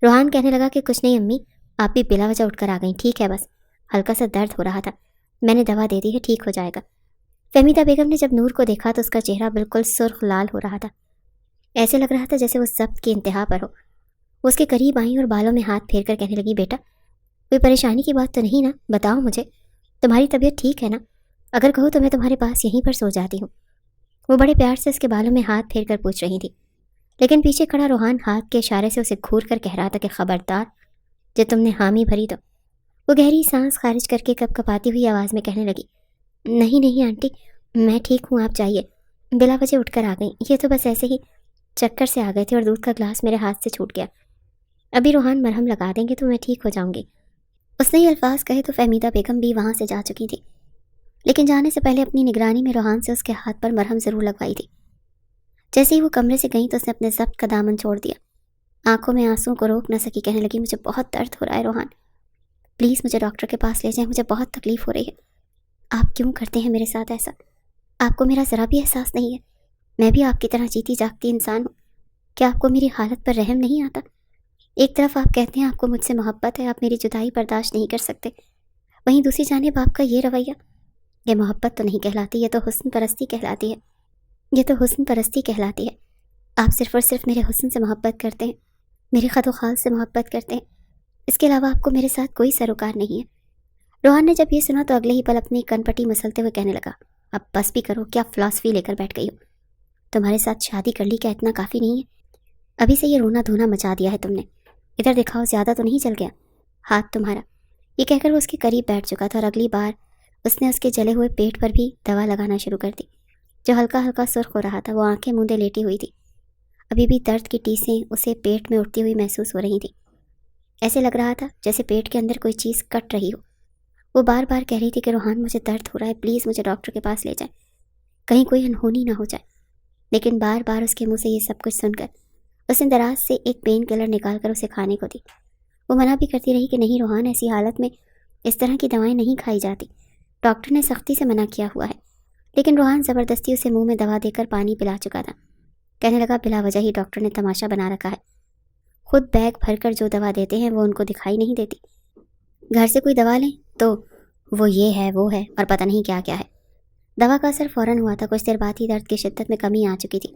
روحان کہنے لگا کہ کچھ نہیں امی، آپ بھی بلا وجہ اٹھ کر آ گئیں، ٹھیک ہے، بس ہلکا سا درد ہو رہا تھا، میں نے دوا دے دی ہے، ٹھیک ہو جائے گا۔ فہمیدہ بیگم نے جب نور کو دیکھا تو اس کا چہرہ بالکل سرخ لال ہو رہا تھا، ایسے لگ رہا تھا جیسے وہ ضبط کی انتہا پر ہو۔ وہ اس کے قریب آئیں اور بالوں میں ہاتھ پھیر کر کہنے لگی، بیٹا کوئی پریشانی کی بات تو نہیں نا، بتاؤ مجھے، تمہاری طبیعت ٹھیک ہے نا؟ اگر کہو تو میں تمہارے پاس یہیں پر سو جاتی ہوں۔ وہ بڑے پیار سے اس کے بالوں میں ہاتھ پھیر کر پوچھ رہی تھی، لیکن پیچھے کھڑا روحان ہاتھ کے اشارے سے اسے گھور کر کہہ رہا تھا کہ خبردار جو تم نے حامی بھری تو۔ وہ گہری سانس خارج کر کے کپ کپاتی ہوئی آواز میں کہنے لگی، نہیں نہیں آنٹی، میں ٹھیک ہوں، آپ جائیے۔ بلا وجہ اٹھ کر آ گئیں، یہ تو بس ایسے ہی چکر سے آ گئے تھے اور دودھ کا گلاس میرے ہاتھ سے چھوٹ گیا، ابھی روحان مرہم لگا دیں گے تو میں ٹھیک ہو جاؤں گی۔ اس نے یہ الفاظ کہے تو فہمیدہ بیگم بھی وہاں سے جا چکی تھی، لیکن جانے سے پہلے اپنی نگرانی میں روحان سے اس کے ہاتھ پر مرہم ضرور لگوائی تھی۔ جیسے ہی وہ کمرے سے گئیں تو اس نے اپنے ضبط کا دامن چھوڑ دیا، آنکھوں میں آنسوں کو روک نہ سکی، کہنے لگی، مجھے بہت درد ہو رہا ہے روحان، پلیز مجھے ڈاکٹر کے پاس لے جائیں، مجھے بہت تکلیف ہو رہی ہے۔ آپ کیوں کرتے ہیں میرے ساتھ ایسا؟ آپ کو میرا ذرا بھی احساس نہیں ہے؟ میں بھی آپ کی طرح جیتی جاگتی انسان ہوں، کیا آپ کو میری حالت پر رحم نہیں آتا؟ ایک طرف آپ کہتے ہیں آپ کو مجھ سے محبت ہے، آپ میری جدائی برداشت نہیں کر سکتے، وہیں دوسری جانب آپ کا یہ رویہ، یہ محبت تو نہیں کہلاتی، یہ تو حسن پرستی کہلاتی ہے، یہ تو حسن پرستی کہلاتی ہے۔ آپ صرف اور صرف میرے حسن سے محبت کرتے ہیں، میرے خد و خال سے محبت کرتے ہیں، اس کے علاوہ آپ کو میرے ساتھ کوئی سروکار نہیں ہے۔ روحان نے جب یہ سنا تو اگلے ہی پل اپنی کن پٹی مسلتے ہوئے کہنے لگا، اب بس بھی کرو، کیا فلاسفی لے کر بیٹھ گئی ہو؟ تمہارے ساتھ شادی کر لی، کیا اتنا کافی نہیں ہے؟ ابھی سے یہ رونا دھونا مچا دیا ہے تم نے، ادھر دکھاؤ، زیادہ تو نہیں چل گیا ہاتھ تمہارا؟ یہ کہہ کر وہ اس کے قریب بیٹھ چکا تھا اور اگلی بار اس نے اس کے جلے ہوئے پیٹ پر بھی دوا لگانا شروع کر دی، جو ہلکا ہلکا سرخ ہو رہا تھا۔ وہ آنکھیں موندے لیٹی ہوئی تھی، ابھی بھی درد کی ٹیسیں اسے پیٹ میں اٹھتی ہوئی محسوس ہو رہی تھی، ایسے لگ رہا تھا جیسے پیٹ کے اندر کوئی چیز کٹ رہی ہو۔ وہ بار بار کہہ رہی تھی کہ روحان مجھے درد ہو رہا ہے، پلیز مجھے ڈاکٹر کے پاس لے جائیں، کہیں کوئی انہونی نہ ہو جائے۔ لیکن بار بار اس کے منہ سے یہ سب کچھ سن کر اس نے دراز سے ایک پین کلر نکال کر اسے کھانے کو دی۔ وہ منع بھی کرتی رہی کہ نہیں روحان، ایسی حالت میں اس طرح کی دوائیں نہیں کھائی جاتی، ڈاکٹر نے سختی سے منع کیا ہوا ہے۔ لیکن روحان زبردستی اسے منہ میں دوا دے کر پانی پلا چکا تھا، کہنے لگا، بلا وجہ ہی ڈاکٹر نے تماشا بنا رکھا ہے، خود بیگ بھر کر جو دوا دیتے ہیں وہ ان کو دکھائی نہیں دیتی، گھر سے کوئی دوا لیں تو وہ یہ ہے وہ ہے اور پتہ نہیں کیا کیا ہے۔ دوا کا اثر فوراً ہوا تھا، کچھ دیر بعد ہی درد کی شدت میں کمی آ چکی تھی۔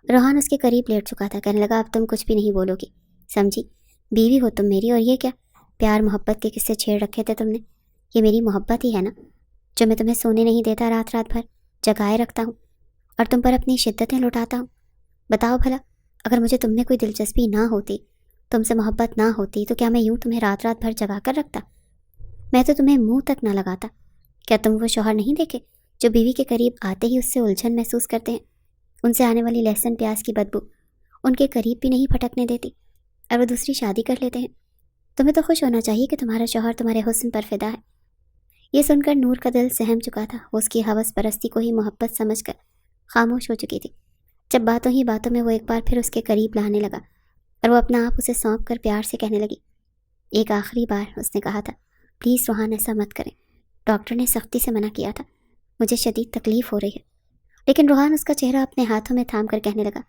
روحان اس کے قریب لیٹ چکا تھا، کہنے لگا، اب تم کچھ بھی نہیں بولو گی، سمجھی؟ بیوی ہو تم میری، اور یہ کیا پیار محبت کے قصے چھیڑ رکھے تھے تم نے؟ یہ میری محبت ہی ہے نا، جو میں تمہیں سونے نہیں دیتا، رات رات بھر جگائے رکھتا ہوں اور تم پر اپنی شدتیں لوٹاتا ہوں۔ بتاؤ بھلا، اگر مجھے تم میں کوئی دلچسپی نہ ہوتی تم سے محبت نہ ہوتی تو کیا میں یوں تمہیں رات رات بھر جگا کر رکھتا؟ میں تو تمہیں منہ تک نہ لگاتا۔ کیا تم وہ شوہر نہیں دیکھے جو بیوی کے قریب آتے ہی اس سے الجھن محسوس کرتے ہیں؟ ان سے آنے والی لہسن پیاز کی بدبو ان کے قریب بھی نہیں پھٹکنے دیتی، اور وہ دوسری شادی کر لیتے ہیں۔ تمہیں تو خوش ہونا چاہیے کہ تمہارا شوہر تمہارے حسن پر فدا ہے۔ یہ سن کر نور کا دل سہم چکا تھا۔ وہ اس کی ہوس پرستی کو ہی محبت سمجھ کر خاموش ہو چکی تھی، جب باتوں ہی باتوں میں وہ ایک بار پھر اس کے قریب لانے لگا اور وہ اپنا آپ اسے سونپ کر پیار سے کہنے لگی۔ ایک آخری بار اس نے کہا تھا، پلیز روحان ایسا مت کریں، ڈاکٹر نے سختی سے منع کیا تھا، مجھے شدید تکلیف ہو رہی ہے۔ لیکن روحان اس کا چہرہ اپنے ہاتھوں میں تھام کر کہنے لگا،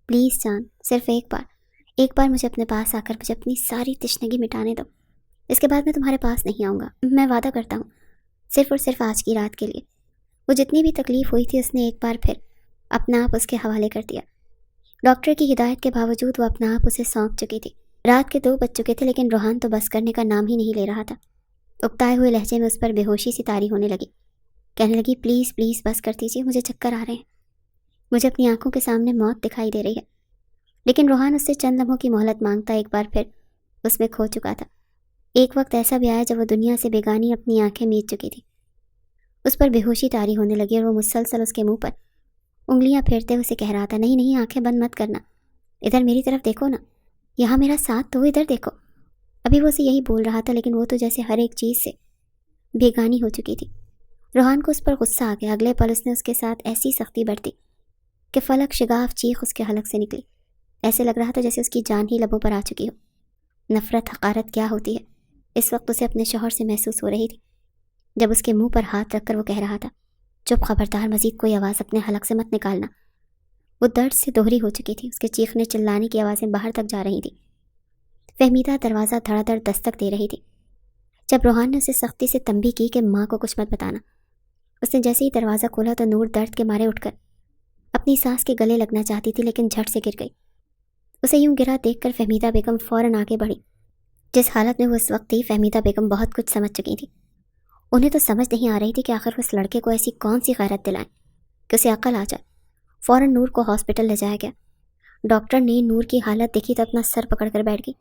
پلیز جان، صرف ایک بار مجھے اپنے پاس آ کر مجھے اپنی ساری تشنگی مٹانے دو۔ اس کے بعد میں تمہارے پاس نہیں آؤں گا، میں وعدہ کرتا ہوں، صرف اور صرف آج کی رات کے لیے۔ وہ جتنی بھی تکلیف ہوئی تھی اس نے ایک بار پھر اپنا آپ اس کے حوالے کر دیا۔ ڈاکٹر کی ہدایت کے باوجود وہ اپنا آپ اسے سونپ چکی تھی۔ رات کے 2 بج چکے تھے، لیکن روحان تو بس کرنے کا نام ہی نہیں لے رہا تھا۔ اکتائے ہوئے لہجے میں اس پر بے ہوشی سی طاری ہونے لگی، کہنے لگی، پلیز پلیز بس کر دیجیے، مجھے چکر آ رہے ہیں، مجھے اپنی آنکھوں کے سامنے موت دکھائی دے رہی ہے۔ لیکن روحان اس سے چند لمحوں کی مہلت مانگتا ایک بار پھر اس میں کھو چکا تھا۔ ایک وقت ایسا بھی آیا جب وہ دنیا سے بیگانی اپنی آنکھیں میچ چکی تھی۔ اس پر بے ہوشی طاری ہونے لگی اور وہ مسلسل اس کے منہ پر انگلیاں پھیرتے ہوئے اسے کہہ رہا تھا، نہیں نہیں، آنکھیں بند مت کرنا، ادھر میری طرف دیکھو نا، یہاں میرا ساتھ تو ادھر دیکھو۔ ابھی وہ اسے یہی بول رہا تھا، لیکن وہ تو جیسے ہر ایک چیز سے بیگانی ہو چکی تھی۔ روحان کو اس پر غصہ آ گیا۔ اگلے پل اس نے اس کے ساتھ ایسی سختی برتی کہ فلک شگاف چیخ اس کے حلق سے نکلی۔ ایسے لگ رہا تھا جیسے اس کی جان ہی لبوں پر آ چکی ہو۔ نفرت حقارت کیا ہوتی ہے اس وقت اسے اپنے شوہر سے محسوس ہو رہی تھی، جب اس کے منہ پر ہاتھ رکھ کر وہ کہہ رہا تھا، چپ، خبردار، مزید کوئی آواز اپنے حلق سے مت نکالنا۔ وہ درد سے دوہری ہو چکی تھی، اس کے چیخنے چلانے کی آوازیں باہر تک جا رہی تھیں۔ فہمیدہ دروازہ دھڑا دھڑ دستک دے رہی تھی۔ جب روحان نے اسے سختی سے تنبیہ کی کہ ماں کو کچھ مت بتانا، اس نے جیسے ہی دروازہ کھولا تو نور درد کے مارے اٹھ کر اپنی ساس کے گلے لگنا چاہتی تھی، لیکن جھٹ سے گر گئی۔ اسے یوں گرا دیکھ کر فہمیدہ بیگم فوراً آگے بڑھی۔ جس حالت میں وہ اس وقت تھی، فہمیدہ بیگم بہت کچھ سمجھ چکی تھی۔ انہیں تو سمجھ نہیں آ رہی تھی کہ آخر اس لڑکے کو ایسی کون سی غیرت دلائیں کہ اسے عقل آ جائے۔ فوراً نور کو ہاسپٹل لے جایا گیا۔ ڈاکٹر نے نور کی حالت دیکھی تو اپنا سر پکڑ کر بیٹھ گئی۔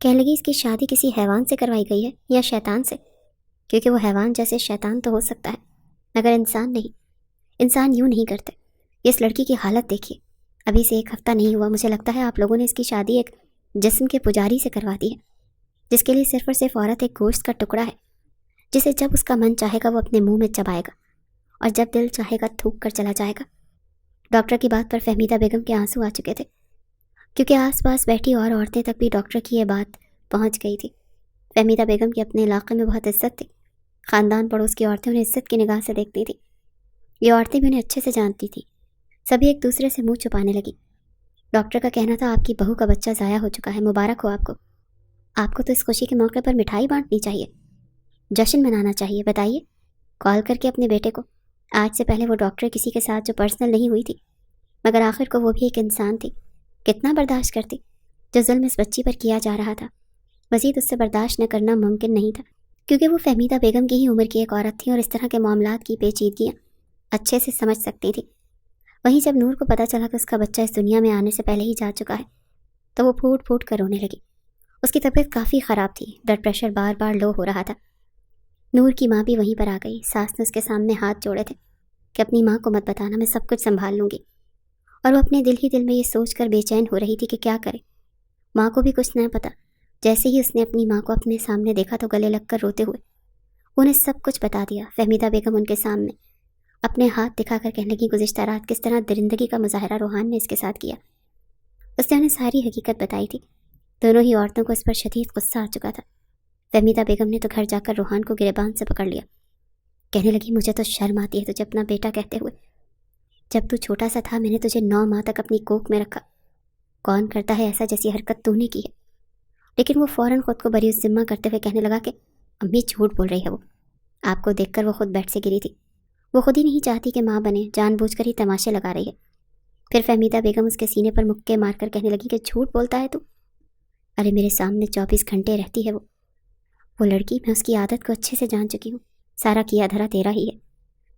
کہنے لگی، اس کی شادی کسی حیوان سے کروائی گئی ہے یا شیطان سے؟ کیونکہ وہ حیوان جیسے شیطان تو ہو سکتا ہے مگر انسان نہیں۔ انسان یوں نہیں کرتے۔ اس لڑکی کی حالت دیکھیے، ابھی سے 1 ہفتہ نہیں ہوا، مجھے لگتا ہے آپ لوگوں نے اس کی شادی ایک جسم کے پجاری سے کروا دی ہے، جس کے لیے صرف اور صرف عورت ایک گوشت کا ٹکڑا ہے، جسے جب اس کا من چاہے گا وہ اپنے منہ میں چبائے گا اور جب دل چاہے گا تھوک کر چلا جائے گا۔ ڈاکٹر کی بات پر فہمیدہ بیگم کے آنسو آ چکے تھے، کیونکہ آس پاس بیٹھی اور عورتیں تک بھی ڈاکٹر کی یہ بات پہنچ گئی تھی۔ فہمیدہ بیگم کی اپنے علاقے میں بہت عزت تھی، خاندان پڑوس کی عورتیں انہیں عزت کی نگاہ سے دیکھتی تھی۔ یہ عورتیں بھی انہیں اچھے سے جانتی تھیں، سبھی ایک دوسرے سے منہ چھپانے لگی۔ ڈاکٹر کا کہنا تھا، آپ کی بہو کا بچہ ضائع ہو چکا ہے، مبارک ہو آپ کو۔ آپ کو تو اس خوشی کے موقع پر مٹھائی بانٹنی چاہیے، جشن منانا چاہیے۔ بتائیے، کال کر کے اپنے بیٹے کو۔ آج سے پہلے وہ ڈاکٹر کسی کے ساتھ جو پرسنل نہیں ہوئی تھی، مگر آخر کو وہ بھی ایک انسان تھی، کتنا برداشت کرتی جو ظلم اس بچی پر کیا جا رہا تھا۔ مزید اس سے برداشت نہ کرنا ممکن نہیں تھا، کیونکہ وہ فہمیدہ بیگم کی ہی عمر کی ایک عورت تھی اور اس طرح کے معاملات کی پیچیدگیاں اچھے سے سمجھ سکتی تھی۔ وہیں جب نور کو پتہ چلا کہ اس کا بچہ اس دنیا میں آنے سے پہلے ہی جا چکا ہے تو وہ پھوٹ پھوٹ کر رونے لگی۔ اس کی طبیعت کافی خراب تھی، بلڈ پریشر بار بار لو ہو رہا تھا۔ نور کی ماں بھی وہیں پر آ گئی۔ ساس نے اس کے سامنے ہاتھ جوڑے تھے کہ اپنی ماں کو مت بتانا، میں سب کچھ سنبھال لوں گی، اور وہ اپنے دل ہی دل میں یہ سوچ کر بے چین ہو رہی تھی کہ کیا کرے۔ ماں کو بھی کچھ نہ پتا۔ جیسے ہی اس نے اپنی ماں کو اپنے سامنے دیکھا تو گلے لگ کر روتے ہوئے انہیں سب کچھ بتا دیا۔ فہمیدہ بیگم ان کے سامنے اپنے ہاتھ دکھا کر کہنے لگی، گزشتہ رات کس طرح درندگی کا مظاہرہ روحان نے اس کے ساتھ کیا۔ اس نے انہیں ساری حقیقت بتائی تھی۔ دونوں ہی عورتوں کو اس پر شدید غصہ آ چکا تھا۔ فہمیدہ بیگم نے تو گھر جا کر روحان کو گریبان سے پکڑ لیا۔ کہنے لگی، مجھے تو شرم آتی ہے تجھے اپنا بیٹا کہتے ہوئے۔ جب تو چھوٹا سا تھا میں نے تجھے 9 ماہ تک اپنی کوکھ میں رکھا۔ کون کرتا ہے ایسا جیسی حرکت تو نے کی ہے؟ لیکن وہ فوراً خود کو بری الذمہ کرتے ہوئے کہنے لگا کہ امی جھوٹ بول رہی ہے، وہ آپ کو دیکھ کر وہ خود بیٹھ سے گری تھی، وہ خود ہی نہیں چاہتی کہ ماں بنے، جان بوجھ کر ہی تماشے لگا رہی ہے۔ پھر فہمیدہ بیگم اس کے سینے پر مکے مار کر کہنے لگی کہ جھوٹ بولتا ہے تو؟ ارے میرے سامنے 24 گھنٹے رہتی ہے وہ لڑکی، میں اس کی عادت کو اچھے سے جان چکی ہوں، سارا کیا دھرا تیرا ہی ہے،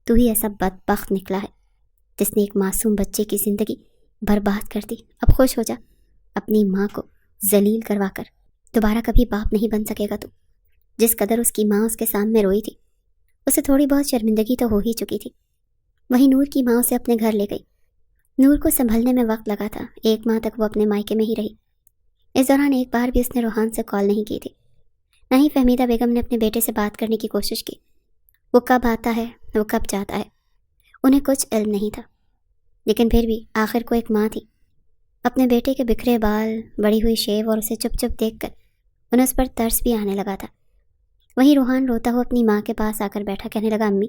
تو ہی ایسا بدبخت نکلا ہے جس نے ایک معصوم بچے کی زندگی برباد کر دی۔ اب خوش ہو جا، اپنی ماں کو ذلیل کروا کر دوبارہ کبھی باپ نہیں بن سکے گا تو۔ جس قدر اس کی ماں اس کے سامنے روئی تھی، اسے تھوڑی بہت شرمندگی تو ہو ہی چکی تھی۔ وہیں نور کی ماں اسے اپنے گھر لے گئی۔ نور کو سنبھلنے میں وقت لگا تھا، 1 ماہ تک وہ اپنے مائکے میں ہی رہی۔ اس دوران ایک بار بھی اس نے روحان سے کال نہیں کی تھی، نہ ہی فہمیدہ بیگم نے اپنے بیٹے سے بات کرنے کی کوشش کی۔ وہ کب آتا ہے، وہ کب جاتا ہے، انہیں کچھ علم نہیں تھا، لیکن پھر بھی آخر کو ایک ماں تھی۔ اپنے بیٹے کے بکھرے بال، بڑی ہوئی شیو اور اسے چپ چپ دیکھ کر انہیں اس پر ترس بھی آنے لگا تھا۔ وہیں روحان روتا ہوا اپنی ماں کے پاس آ کر بیٹھا، کہنے لگا، امی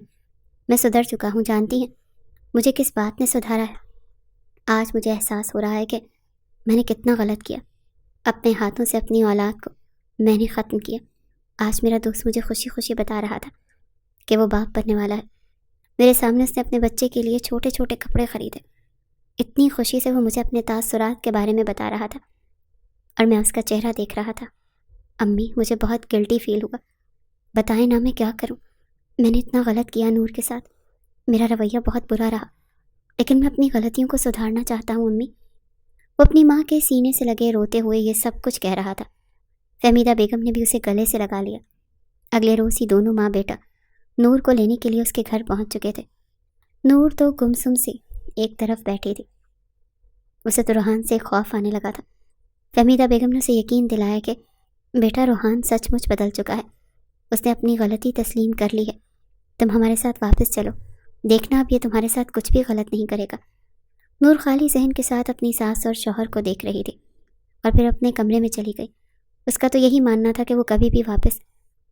میں سدھر چکا ہوں، جانتی ہیں مجھے کس بات نے سدھارا ہے؟ آج مجھے احساس ہو رہا ہے کہ میں نے کتنا غلط کیا۔ اپنے ہاتھوں سے اپنی اولاد کو میں نے ختم کیا۔ آج میرا دوست مجھے خوشی خوشی بتا رہا تھا کہ وہ باپ بننے والا ہے۔ میرے سامنے اس نے اپنے بچے کے لیے چھوٹے چھوٹے کپڑے خریدے۔ اتنی خوشی سے وہ مجھے اپنے تاثرات کے بارے میں بتا رہا تھا اور میں اس کا چہرہ دیکھ رہا تھا۔ امی مجھے بہت گلٹی فیل ہوا، بتائیں نا میں کیا کروں؟ میں نے اتنا غلط کیا نور کے ساتھ، میرا رویہ بہت برا رہا، لیکن میں اپنی غلطیوں کو سدھارنا چاہتا ہوں امی۔ وہ اپنی ماں کے سینے سے لگے روتے ہوئے یہ سب کچھ کہہ رہا تھا۔ فہمیدہ بیگم نے بھی اسے گلے سے لگا لیا۔ اگلے روز ہی دونوں ماں بیٹا نور کو لینے کے لیے اس کے گھر پہنچ چکے تھے۔ نور تو گمسم سی ایک طرف بیٹھی تھی، اسے تو روحان سے خوف آنے لگا تھا۔ فہمیدہ بیگم نے اسے یقین دلایا کہ بیٹا روحان سچ مچ بدل چکا ہے، اس نے اپنی غلطی تسلیم کر لی ہے، تم ہمارے ساتھ واپس چلو، دیکھنا اب یہ تمہارے ساتھ کچھ بھی غلط نہیں کرے گا۔ نور خالی ذہن کے ساتھ اپنی ساس اور شوہر کو دیکھ رہی تھی اور پھر اپنے کمرے میں چلی گئی۔ اس کا تو یہی ماننا تھا کہ وہ کبھی بھی واپس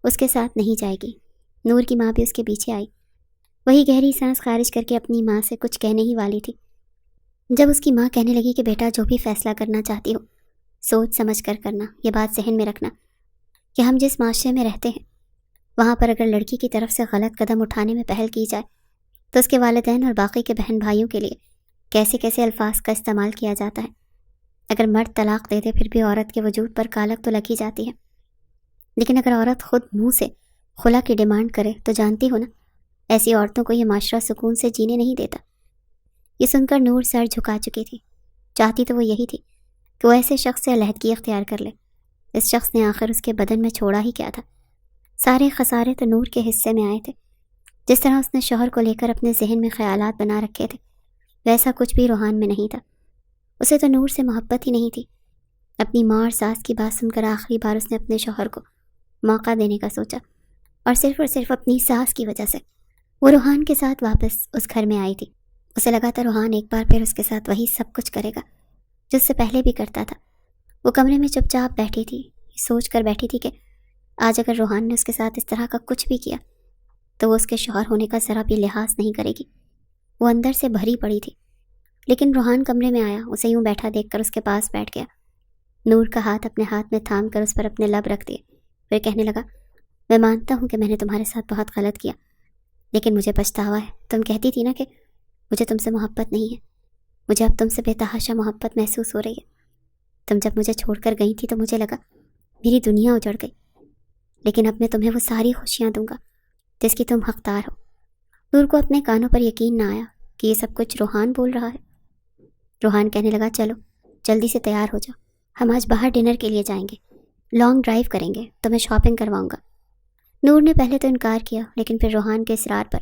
اس کے ساتھ نہیں جائے گی۔ نور کی ماں بھی اس کے پیچھے آئی، وہی گہری سانس خارج کر کے اپنی ماں سے کچھ کہنے ہی والی تھی، جب اس کی ماں کہنے لگی کہ بیٹا جو بھی فیصلہ کرنا چاہتی ہو سوچ سمجھ کر کرنا، یہ بات ذہن میں رکھنا کہ ہم جس معاشرے میں رہتے ہیں وہاں پر اگر لڑکی کی طرف سے غلط قدم اٹھانے میں پہل کی جائے تو اس کے والدین اور باقی کے بہن بھائیوں کے لیے کیسے کیسے الفاظ کا استعمال کیا جاتا ہے۔ اگر مرد طلاق دے دے پھر بھی عورت کے وجود پر کالک تو لگ ہی جاتی ہے، لیکن اگر عورت خود منہ سے خلا کی ڈیمانڈ کرے تو جانتی ہو نا، ایسی عورتوں کو یہ معاشرہ سکون سے جینے نہیں دیتا۔ یہ سن کر نور سر جھکا چکی تھی، چاہتی تو وہ یہی تھی کہ وہ ایسے شخص سے علیحدگی اختیار کر لے۔ اس شخص نے آخر اس کے بدن میں چھوڑا ہی کیا تھا؟ سارے خسارے تو نور کے حصے میں آئے تھے۔ جس طرح اس نے شوہر کو لے کر اپنے ذہن میں خیالات بنا رکھے تھے ویسا کچھ بھی روحان میں نہیں تھا۔ اسے تو نور سے محبت ہی نہیں تھی۔ اپنی ماں اور ساس کی بات سن کر آخری بار اس نے اپنے شوہر کو موقع دینے کا سوچا، اور صرف اپنی ساس کی وجہ سے وہ روحان کے ساتھ واپس اس گھر میں آئی تھی۔ اسے لگا تھا روحان ایک بار پھر اس کے ساتھ وہی سب کچھ کرے گا جو اس سے پہلے بھی کرتا تھا۔ وہ کمرے میں چپ چاپ بیٹھی تھی، سوچ کر بیٹھی تھی کہ آج اگر روحان نے اس کے ساتھ اس طرح کا کچھ بھی کیا تو وہ اس کے شوہر ہونے کا ذرا بھی لحاظ نہیں کرے گی۔ وہ اندر سے بھری پڑی تھی، لیکن روحان کمرے میں آیا، اسے یوں بیٹھا دیکھ کر اس کے پاس بیٹھ گیا۔ نور کا ہاتھ اپنے ہاتھ میں تھام کر اس پر اپنے لب رکھ دیے، پھر کہنے لگا، میں مانتا ہوں کہ میں نے تمہارے ساتھ بہت غلط کیا، لیکن مجھے پچھتاوا ہے۔ تم کہتی تھی نا کہ مجھے تم سے محبت نہیں ہے، مجھے اب تم سے بے تحاشا محبت محسوس ہو رہی ہے۔ تم جب مجھے چھوڑ کر گئی تھی تو مجھے لگا میری دنیا اجڑ گئی، لیکن اب میں تمہیں وہ ساری خوشیاں دوں گا جس کی تم حقدار ہو۔ نور کو اپنے کانوں پر یقین نہ آیا کہ یہ سب کچھ روحان بول رہا ہے۔ روحان کہنے لگا، چلو جلدی سے تیار ہو جاؤ، ہم آج باہر ڈنر کے لیے جائیں گے، لانگ ڈرائیو کریں گے، تمہیں شاپنگ کرواؤں گا۔ نور نے پہلے تو انکار کیا، لیکن پھر روحان کے اصرار پر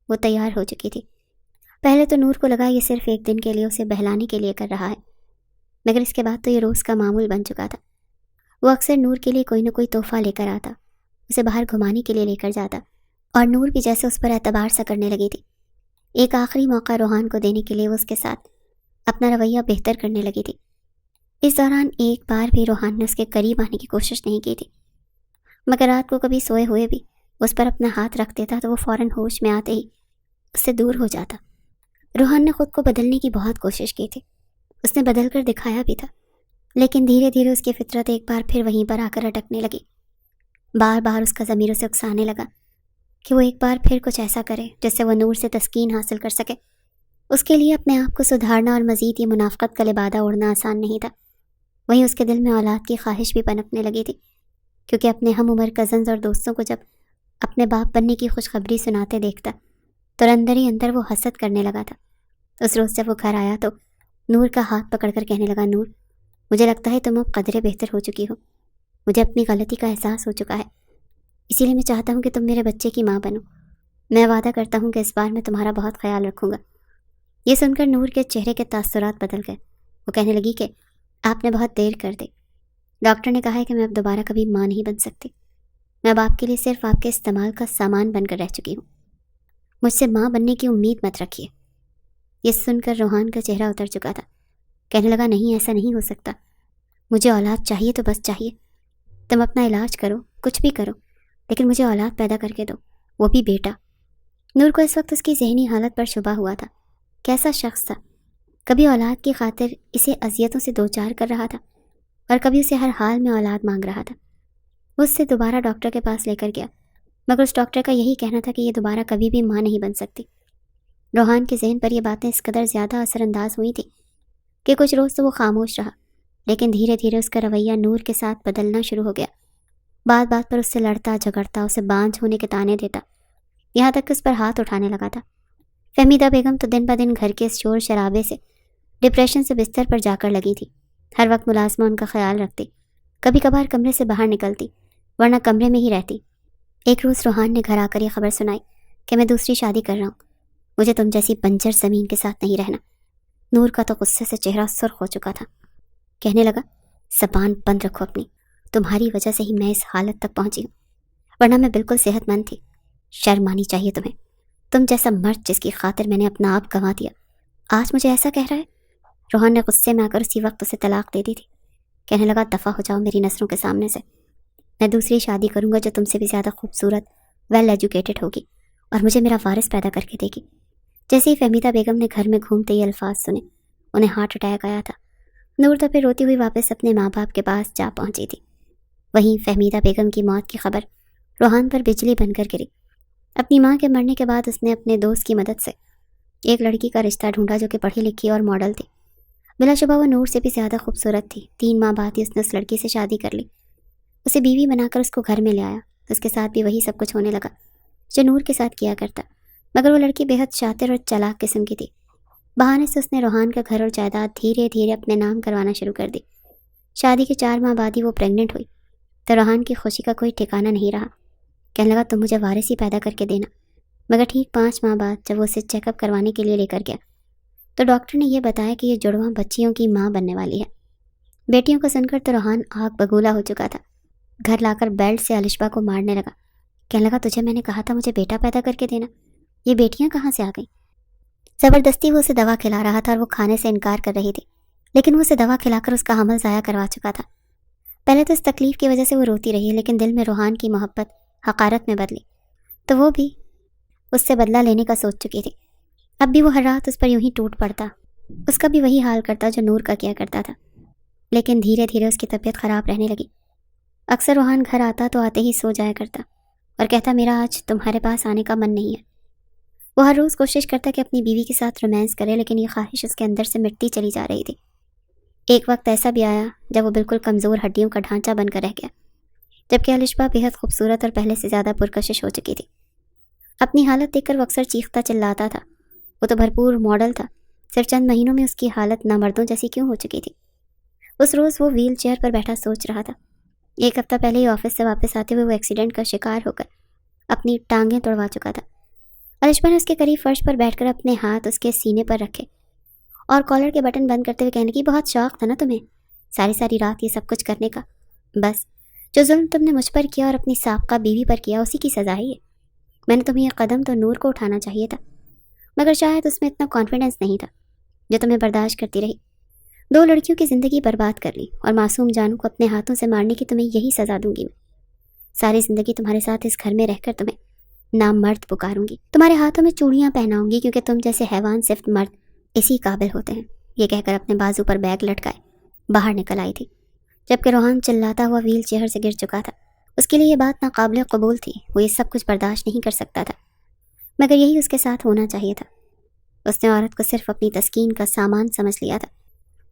وہ تیار ہو چکی تھی۔ پہلے تو نور کو لگا یہ صرف ایک دن کے لیے اسے بہلانے کے لیے کر رہا ہے، مگر اس کے بعد تو یہ روز کا معمول بن چکا تھا۔ وہ اکثر نور کے لیے کوئی نہ کوئی تحفہ لے کر آتا، اسے باہر گھمانے کے لیے لے کر جاتا، اور نور بھی جیسے اس پر اعتبار سا کرنے لگی تھی۔ ایک آخری موقع روحان کو دینے کے لیے وہ اس کے ساتھ اپنا رویہ بہتر کرنے لگی تھی۔ اس دوران ایک بار بھی روحان نے اس کے قریب آنے کی کوشش نہیں کی تھی، مگر رات کو کبھی سوئے ہوئے بھی اس پر اپنا ہاتھ رکھ دیتا تو وہ فوراً ہوش میں آتے ہی اس سے دور ہو جاتا۔ روحان نے خود کو بدلنے کی بہت کوشش کی تھی، اس نے بدل کر دکھایا بھی تھا، لیکن دھیرے دھیرے اس کی فطرت ایک بار پھر وہیں پر آ کر اٹکنے لگی۔ بار بار اس کا ضمیر اسے اکسانے لگا کہ وہ ایک بار پھر کچھ ایسا کرے جس سے وہ نور سے تسکین حاصل کر سکے۔ اس کے لیے اپنے آپ کو سدھارنا اور مزید یہ منافقت کا لبادہ اوڑھنا آسان نہیں تھا۔ وہیں اس کے دل میں اولاد کی خواہش بھی پنپنے لگی تھی، کیونکہ اپنے ہم عمر کزنز اور دوستوں کو جب اپنے باپ بننے کی خوشخبری سناتے دیکھتا تو اندر ہی اندر وہ حسد کرنے لگا تھا۔ اس روز جب وہ گھر آیا تو نور کا ہاتھ پکڑ کر کہنے لگا، نور مجھے لگتا ہے تم اب قدرے بہتر ہو چکی ہو. مجھے اپنی غلطی کا احساس ہو چکا ہے، اسی لیے میں چاہتا ہوں کہ تم میرے بچے کی ماں بنو. میں وعدہ کرتا ہوں کہ اس بار میں تمہارا بہت خیال رکھوں گا. یہ سن کر نور کے چہرے کے تاثرات بدل گئے. وہ کہنے لگی کہ آپ نے بہت دیر کر دی. ڈاکٹر نے کہا ہے کہ میں اب دوبارہ کبھی ماں نہیں بن سکتی. میں اب آپ کے لیے صرف آپ کے استعمال کا سامان بن کر رہ چکی ہوں. مجھ سے ماں بننے کی امید مت رکھیے. یہ سن کر روحان کا چہرہ اتر چکا تھا. کہنے لگا نہیں، ایسا نہیں ہو سکتا. مجھے اولاد چاہیے تو بس چاہیے. تم اپنا علاج کرو، کچھ بھی کرو، لیکن مجھے اولاد پیدا کر کے دو، وہ بھی بیٹا. نور کو اس وقت اس کی ذہنی حالت پر شبہ ہوا تھا. کیسا شخص تھا؟ کبھی اولاد کی خاطر اسے اذیتوں سے دوچار کر رہا تھا اور کبھی اسے ہر حال میں اولاد مانگ رہا تھا. وہ اس سے دوبارہ ڈاکٹر کے پاس لے کر گیا، مگر اس ڈاکٹر کا یہی کہنا تھا کہ یہ دوبارہ کبھی بھی ماں نہیں بن سکتی. روحان کے ذہن پر یہ باتیں اس قدر زیادہ اثر انداز ہوئی تھی کہ کچھ روز تو وہ خاموش رہا، لیکن دھیرے دھیرے اس کا رویہ نور کے ساتھ بدلنا شروع ہو گیا. بات بات پر اس سے لڑتا جھگڑتا، اسے بانجھ ہونے کے طعنے دیتا، یہاں تک کہ اس پر ہاتھ اٹھانے لگا تھا. فہمیدہ بیگم تو دن بدن گھر کے اس شور شرابے سے، ڈپریشن سے بستر پر جا کر لگی تھی. ہر وقت ملازمہ ان کا خیال رکھتی، کبھی کبھار کمرے سے باہر نکلتی، ورنہ کمرے میں ہی رہتی. ایک روز روحان نے گھر آ کر یہ خبر سنائی کہ میں دوسری شادی کر رہا ہوں، مجھے تم جیسی بنجر زمین کے ساتھ نہیں رہنا. نور کا تو غصے سے چہرہ سرخ ہو چکا تھا. کہنے لگا زبان بند رکھو اپنی، تمہاری وجہ سے ہی میں اس حالت تک پہنچی ہوں، ورنہ میں بالکل صحت مند تھی. شرم آنی چاہیے تمہیں. تم جیسا مرد جس کی خاطر میں نے اپنا آپ گنوا دیا، آج مجھے ایسا کہہ رہا ہے. روحان نے غصے میں آ کر اسی وقت اسے طلاق دے دی تھی. کہنے لگا دفع ہو جاؤ میری نظروں کے سامنے سے. میں دوسری شادی کروں گا جو تم سے بھی زیادہ خوبصورت، ویل ایجوکیٹڈ ہوگی اور مجھے میرا وارث پیدا کر کے دے گی. جیسے ہی فہمیدہ بیگم نے گھر میں گھومتے یہ الفاظ سنے، انہیں ہارٹ اٹیک آیا تھا. نور تو پھر روتی ہوئی واپس اپنے ماں باپ کے پاس جا پہنچی تھی. وہیں فہمیدہ بیگم کی موت کی خبر روحان پر بجلی بن کر گری. اپنی ماں کے مرنے کے بعد اس نے اپنے دوست کی مدد سے ایک لڑکی کا رشتہ ڈھونڈا جو کہ پڑھی لکھی اور ماڈل تھی. بلا شبہ وہ نور سے بھی زیادہ خوبصورت تھی. 3 ماہ بعد ہی اس نے اس لڑکی سے شادی کر لی، اسے بیوی بنا کر اس کو گھر میں لے آیا. اس کے ساتھ بھی وہی سب کچھ ہونے لگا جو نور کے ساتھ کیا کرتا، مگر وہ لڑکی بہت شاطر اور چالاک قسم کی تھی. بہانے سے اس نے روحان کا گھر اور جائیداد دھیرے دھیرے اپنے نام کروانا شروع کر دی. شادی کے 4 ماہ بعد ہی وہ پریگننٹ ہوئی تو روحان کی خوشی کا کوئی ٹھکانہ نہیں رہا. کہنے لگا تم مجھے وارث ہی پیدا کر کے دینا. مگر ٹھیک 5 ماہ بعد جب وہ اسے چیک اپ کروانے کے لیے لے کر گیا تو ڈاکٹر نے یہ بتایا کہ یہ جڑواں بچیوں کی ماں بننے والی ہے. بیٹیوں کو سن کر تو روحان آگ بگولا ہو چکا تھا. گھر لا کر بیلٹ سے الشبا کو مارنے لگا. کہنے لگا تجھے میں نے کہا تھا مجھے بیٹا پیدا کر کے دینا، یہ بیٹیاں کہاں سے آ گئیں؟ زبردستی وہ اسے دوا کھلا رہا تھا اور وہ کھانے سے انکار کر رہی تھی، لیکن وہ اسے دوا کھلا کر اس کا حمل ضائع کروا چکا تھا. پہلے تو اس تکلیف کی وجہ سے وہ روتی رہی، لیکن دل میں روحان کی محبت حقارت میں بدلی تو وہ بھی اس سے بدلہ لینے کا سوچ چکی تھی. اب بھی وہ ہر رات اس پر یوں ہی ٹوٹ پڑتا، اس کا بھی وہی حال کرتا جو نور کا کیا کرتا تھا. لیکن دھیرے دھیرے اس کی طبیعت خراب رہنے لگی. اکثر روحان گھر آتا تو آتے ہی سو جایا کرتا اور کہتا میرا آج تمہارے پاس آنے کا من نہیں ہے. وہ ہر روز کوشش کرتا کہ اپنی بیوی کے ساتھ رومانس کرے، لیکن یہ خواہش اس کے اندر سے مٹتی چلی جا رہی تھی. ایک وقت ایسا بھی آیا جب وہ بالکل کمزور ہڈیوں کا ڈھانچہ بن کر رہ گیا، جبکہ الشبا بےحد خوبصورت اور پہلے سے زیادہ پرکشش ہو چکی تھی. اپنی حالت دیکھ کر وہ اکثر چیختا چلاتا تھا. وہ تو بھرپور ماڈل تھا، صرف چند مہینوں میں اس کی حالت نامردوں جیسی کیوں ہو چکی تھی. اس روز وہ ویل چیئر پر بیٹھا سوچ رہا تھا. 1 ہفتہ پہلے ہی آفس سے واپس آتے ہوئے وہ ایکسیڈنٹ کا شکار ہو کر اپنی ٹانگیں توڑوا چکا تھا. الشبا نے اس کے قریب فرش پر بیٹھ کر اپنے ہاتھ اس کے سینے پر رکھے اور کالر کے بٹن بند کرتے ہوئے کہنے کی بہت شوق تھا نا تمہیں ساری رات یہ سب کچھ کرنے کا. بس جو ظلم تم نے مجھ پر کیا اور اپنی سابقہ بیوی پر کیا اسی کی سزا ہی ہے. میں نے تمہیں یہ قدم تو نور کو اٹھانا چاہیے تھا، مگر شاید اس میں اتنا کانفیڈنس نہیں تھا جو تمہیں برداشت کرتی رہی. 2 لڑکیوں کی زندگی برباد کر لی اور معصوم جانوں کو اپنے ہاتھوں سے مارنے کی تمہیں یہی سزا دوں گی. میں ساری زندگی تمہارے ساتھ اس گھر میں رہ کر تمہیں نام مرد پکاروں گی، تمہارے ہاتھوں میں چوڑیاں پہناؤں گی، کیونکہ تم جیسے حیوان صرف مرد اسی قابل ہوتے ہیں. یہ کہہ کر اپنے بازو پر بیگ لٹکائے باہر نکل آئی تھی، جبکہ روحان چلاتا ہوا ویل چیئر سے گر چکا تھا. اس کے لیے یہ بات ناقابل قبول تھی. وہ یہ سب کچھ برداشت نہیں کر سکتا تھا، مگر یہی اس کے ساتھ ہونا چاہیے تھا. اس نے عورت کو صرف اپنی تسکین کا سامان سمجھ لیا تھا.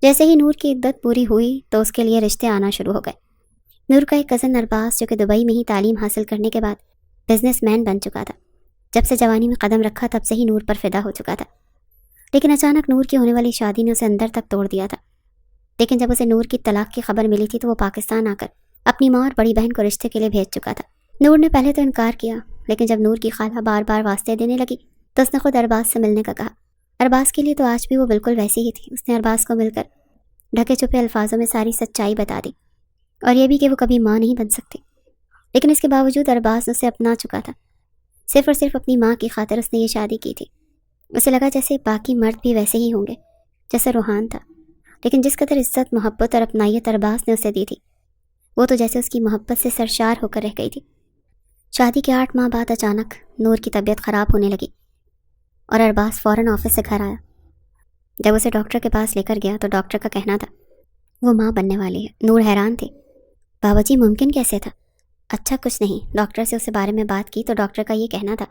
جیسے ہی نور کی عدت پوری ہوئی تو اس کے لیے رشتے آنا شروع ہو گئے. نور کا ایک کزن ارباز جو کہ دبئی میں ہی تعلیم حاصل کرنے کے بعد بزنس مین بن چکا تھا، جب سے جوانی میں قدم رکھا تب سے ہی نور پر فدا ہو چکا تھا. لیکن اچانک نور کی ہونے والی شادی نے اسے اندر تک توڑ دیا تھا. لیکن جب اسے نور کی طلاق کی خبر ملی تھی تو وہ پاکستان آ کر اپنی ماں اور بڑی بہن کو رشتے کے لیے بھیج چکا تھا۔ نور نے پہلے تو انکار کیا، لیکن جب نور کی خالہ بار بار واسطے دینے لگی تو اس نے خود ارباز سے ملنے کا کہا۔ ارباز کے لیے تو آج بھی وہ بالکل ویسی ہی تھی۔ اس نے ارباز کو مل کر ڈھکے چھپے الفاظوں میں ساری سچائی بتا دی، اور یہ بھی کہ وہ کبھی ماں نہیں بن سکتی، لیکن اس کے باوجود ارباز اسے اپنا چکا تھا۔ صرف اور صرف اپنی ماں کی خاطر اس نے یہ شادی کی تھی۔ اسے لگا جیسے باقی مرد بھی ویسے ہی ہوں گے جیسے روحان تھا، لیکن جس قدر عزت، محبت اور اپنائیت ارباز نے اسے دی تھی، وہ تو جیسے اس کی محبت سے سرشار ہو کر رہ گئی تھی۔ شادی کے 8 ماہ بعد اچانک نور کی طبیعت خراب ہونے لگی اور ارباز فوراً آفس سے گھر آیا۔ جب اسے ڈاکٹر کے پاس لے کر گیا تو ڈاکٹر کا کہنا تھا وہ ماں بننے والی ہے۔ نور حیران تھی، بابا جی ممکن کیسے تھا؟ اچھا کچھ نہیں، ڈاکٹر سے اس بارے میں بات کی تو ڈاکٹر کا یہ کہنا تھا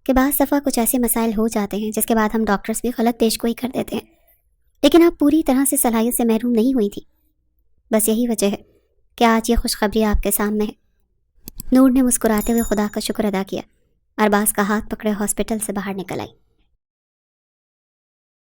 کہ بعض دفعہ کچھ ایسے مسائل ہو جاتے ہیں جس کے بعد ہم ڈاکٹرز بھی غلط پیش گوئی کر دیتے ہیں، لیکن آپ پوری طرح سے صلاحیت سے محروم نہیں ہوئی تھی۔ بس یہی وجہ ہے کہ آج یہ خوشخبری آپ کے سامنے ہے۔ نور نے مسکراتے ہوئے خدا کا شکر ادا کیا۔ ارباز کا ہاتھ پکڑے ہاسپٹل سے باہر نکل آئی۔